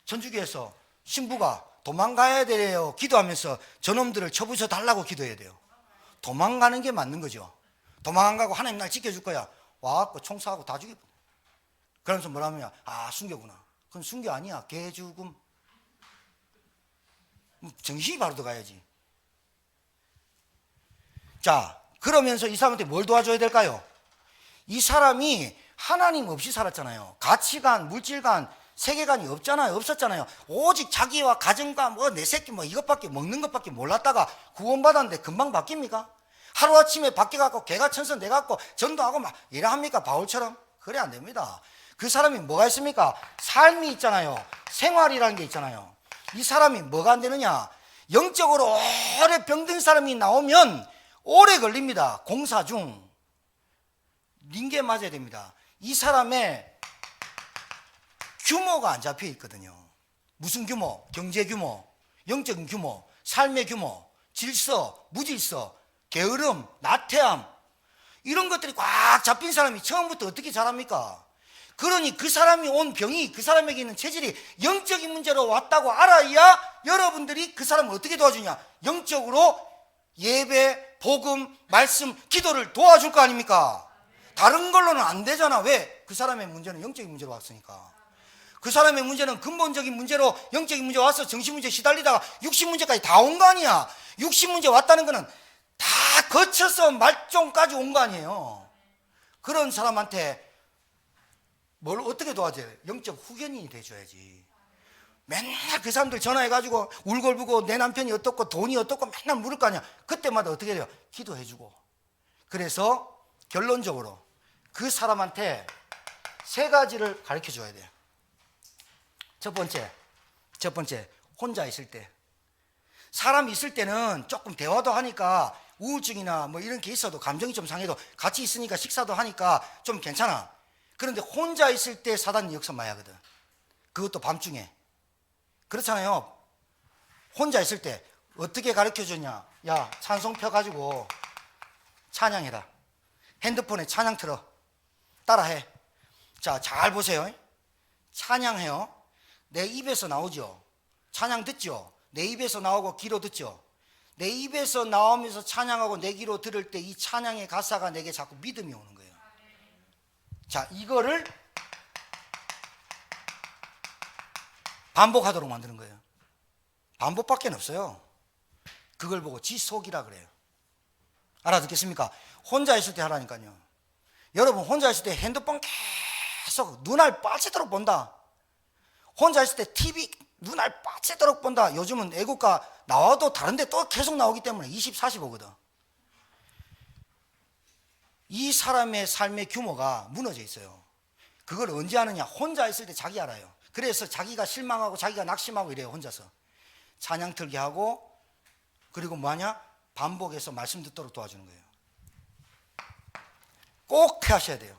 천주교에서 신부가 도망가야 돼요 기도하면서 저놈들을 쳐부숴 달라고 기도해야 돼요. 도망가는 게 맞는 거죠. 도망 안 가고 하나님 날 지켜줄 거야. 와갖고 총사하고 다 죽여버려. 그러면서 뭐라면 순교구나. 그건 순교 아니야. 개죽음. 정신이 바로 들어가야지. 자 그러면서 이 사람한테 뭘 도와줘야 될까요? 이 사람이 하나님 없이 살았잖아요. 가치관, 물질관, 세계관이 없었잖아요. 오직 자기와 가정과 뭐 내 새끼 뭐 이것밖에 먹는 것밖에 몰랐다가 구원받았는데 금방 바뀝니까? 하루아침에 바뀌어갖고 개가 천선 돼갖고 전도하고 막 이래 합니까? 바울처럼? 그래 안 됩니다. 그 사람이 뭐가 있습니까? 삶이 있잖아요. 생활이라는 게 있잖아요. 이 사람이 뭐가 안 되느냐? 영적으로 오래 병든 사람이 나오면 오래 걸립니다. 공사 중 링게 맞아야 됩니다. 이 사람의 규모가 안 잡혀 있거든요. 무슨 규모? 경제 규모, 영적인 규모, 삶의 규모, 질서, 무질서, 게으름, 나태함 이런 것들이 꽉 잡힌 사람이 처음부터 어떻게 잘합니까? 그러니 그 사람이 온 병이 그 사람에게 있는 체질이 영적인 문제로 왔다고 알아야 여러분들이 그 사람을 어떻게 도와주냐? 영적으로 예배, 복음, 말씀, 기도를 도와줄 거 아닙니까? 다른 걸로는 안 되잖아. 왜? 그 사람의 문제는 영적인 문제로 왔으니까. 그 사람의 문제는 근본적인 문제로 영적인 문제 와서 정신 문제 시달리다가 육신 문제까지 다 온 거 아니야. 육신 문제 왔다는 거는 다 거쳐서 말종까지 온 거 아니에요. 그런 사람한테 뭘 어떻게 도와줘야 돼? 영적 후견인이 돼줘야지. 맨날 그 사람들 전화해가지고 울골부고 내 남편이 어떻고 돈이 어떻고 맨날 물을 거 아니야. 그때마다 어떻게 해요? 기도해주고. 그래서 결론적으로 그 사람한테 3가지를 가르쳐줘야 돼요. 첫 번째 혼자 있을 때. 사람 있을 때는 조금 대화도 하니까 우울증이나 뭐 이런 게 있어도 감정이 좀 상해도 같이 있으니까 식사도 하니까 좀 괜찮아. 그런데 혼자 있을 때 사단이 역선 많이 하거든. 그것도 밤중에. 그렇잖아요. 혼자 있을 때 어떻게 가르쳐주냐. 야 찬송 펴가지고 찬양해라. 핸드폰에 찬양 틀어. 따라해. 자, 잘 보세요. 찬양해요. 내 입에서 나오죠. 찬양 듣죠. 내 입에서 나오고 귀로 듣죠. 내 입에서 나오면서 찬양하고 내 귀로 들을 때 이 찬양의 가사가 내게 자꾸 믿음이 오는 거예요. 자, 이거를 반복하도록 만드는 거예요. 반복밖에 없어요. 그걸 보고 지속이라 그래요. 알아듣겠습니까? 혼자 있을 때 하라니까요. 여러분 혼자 있을 때 핸드폰 계속 눈알 빠지도록 본다. 혼자 있을 때 TV 눈알 빠지도록 본다. 요즘은 애국가 나와도 다른데 또 계속 나오기 때문에 24시 보거든. 이 사람의 삶의 규모가 무너져 있어요. 그걸 언제 하느냐? 혼자 있을 때 자기 알아요. 그래서 자기가 실망하고 자기가 낙심하고 이래요. 혼자서 찬양 틀게 하고, 그리고 뭐하냐? 반복해서 말씀 듣도록 도와주는 거예요. 꼭 하셔야 돼요.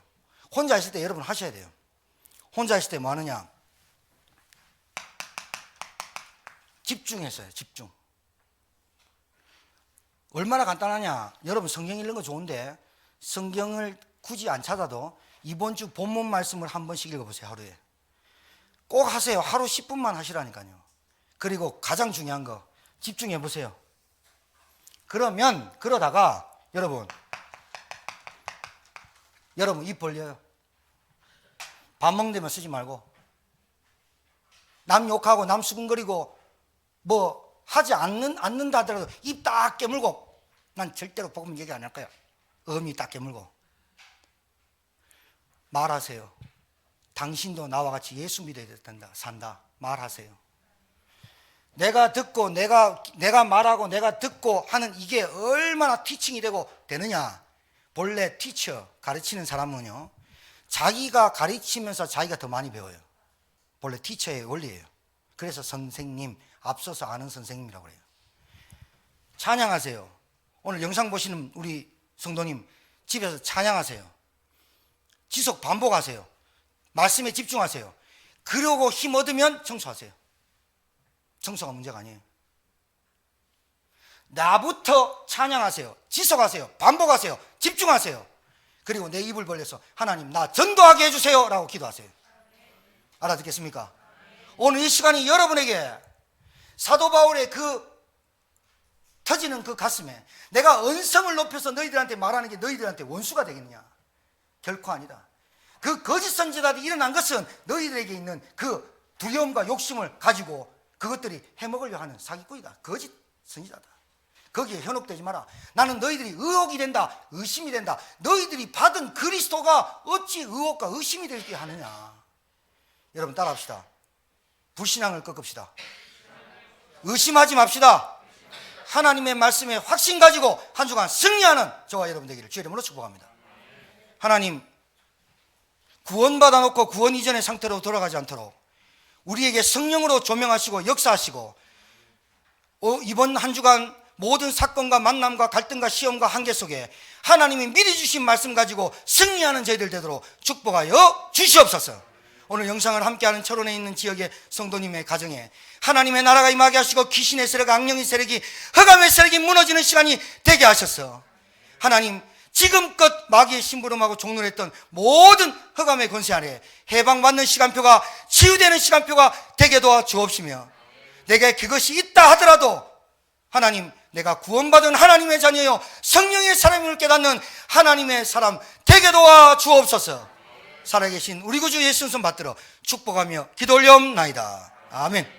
혼자 있을 때 여러분 하셔야 돼요. 혼자 있을 때 뭐 하느냐? 집중해서 해요. 집중. 얼마나 간단하냐? 여러분 성경 읽는 거 좋은데 성경을 굳이 안 찾아도 이번 주 본문 말씀을 한 번씩 읽어보세요. 하루에 꼭 하세요. 하루 10분만 하시라니까요. 그리고 가장 중요한 거 집중해 보세요. 그러다가 여러분 입 벌려요. 밥 먹는데만 쓰지 말고, 남 욕하고 남 수근거리고 뭐 하지 않는다 하더라도 입 딱 깨물고, 난 절대로 복음 얘기 안 할 거야. 어미 딱 깨물고 말하세요. 당신도 나와 같이 예수 믿어야 된다. 산다. 말하세요. 내가 듣고 내가 말하고 내가 듣고 하는 이게 얼마나 티칭이 되느냐. 본래 티처, 가르치는 사람은요, 자기가 가르치면서 자기가 더 많이 배워요. 본래 티처의 원리예요. 그래서 선생님, 앞서서 아는 선생님이라고 그래요. 찬양하세요. 오늘 영상 보시는 우리 성도님, 집에서 찬양하세요. 지속 반복하세요. 말씀에 집중하세요. 그러고 힘 얻으면 청소하세요. 청소가 문제가 아니에요. 나부터 찬양하세요. 지속하세요. 반복하세요. 집중하세요. 그리고 내 입을 벌려서 하나님 나 전도하게 해주세요 라고 기도하세요. 알아듣겠습니까? 오늘 이 시간이 여러분에게 사도 바울의 그 터지는 그 가슴에 내가 언성을 높여서 너희들한테 말하는 게 너희들한테 원수가 되겠느냐? 결코 아니다. 그 거짓 선지자들이 일어난 것은 너희들에게 있는 그 두려움과 욕심을 가지고 그것들이 해먹으려 하는 사기꾼이다. 거짓 선지자다. 거기에 현혹되지 마라. 나는 너희들이 의혹이 된다. 의심이 된다. 너희들이 받은 그리스도가 어찌 의혹과 의심이 되게 하느냐. 여러분 따라합시다. 불신앙을 꺾읍시다. 의심하지 맙시다. 하나님의 말씀에 확신 가지고 한 주간 승리하는 저와 여러분 되기를 주의 이름으로 축복합니다. 하나님, 구원받아 놓고 구원 이전의 상태로 돌아가지 않도록 우리에게 성령으로 조명하시고 역사하시고, 이번 한 주간 모든 사건과 만남과 갈등과 시험과 한계 속에 하나님이 미리 주신 말씀 가지고 승리하는 저희들 되도록 축복하여 주시옵소서. 오늘 영상을 함께하는 철원에 있는 지역의 성도님의 가정에 하나님의 나라가 임하게 하시고 귀신의 세력, 악령의 세력이, 흑암의 세력이 무너지는 시간이 되게 하셨어. 하나님, 지금껏 마귀의 심부름하고 종노했던 모든 흑암의 권세 아래 해방받는 시간표가, 치유되는 시간표가 되게 도와 주옵시며, 내게 그것이 있다 하더라도 하나님, 내가 구원받은 하나님의 자녀요 성령의 사람임을 깨닫는 하나님의 사람 되게 도와 주옵소서. 살아계신 우리 구주 예수 손 받들어 축복하며 기도 올려옵나이다. 아멘.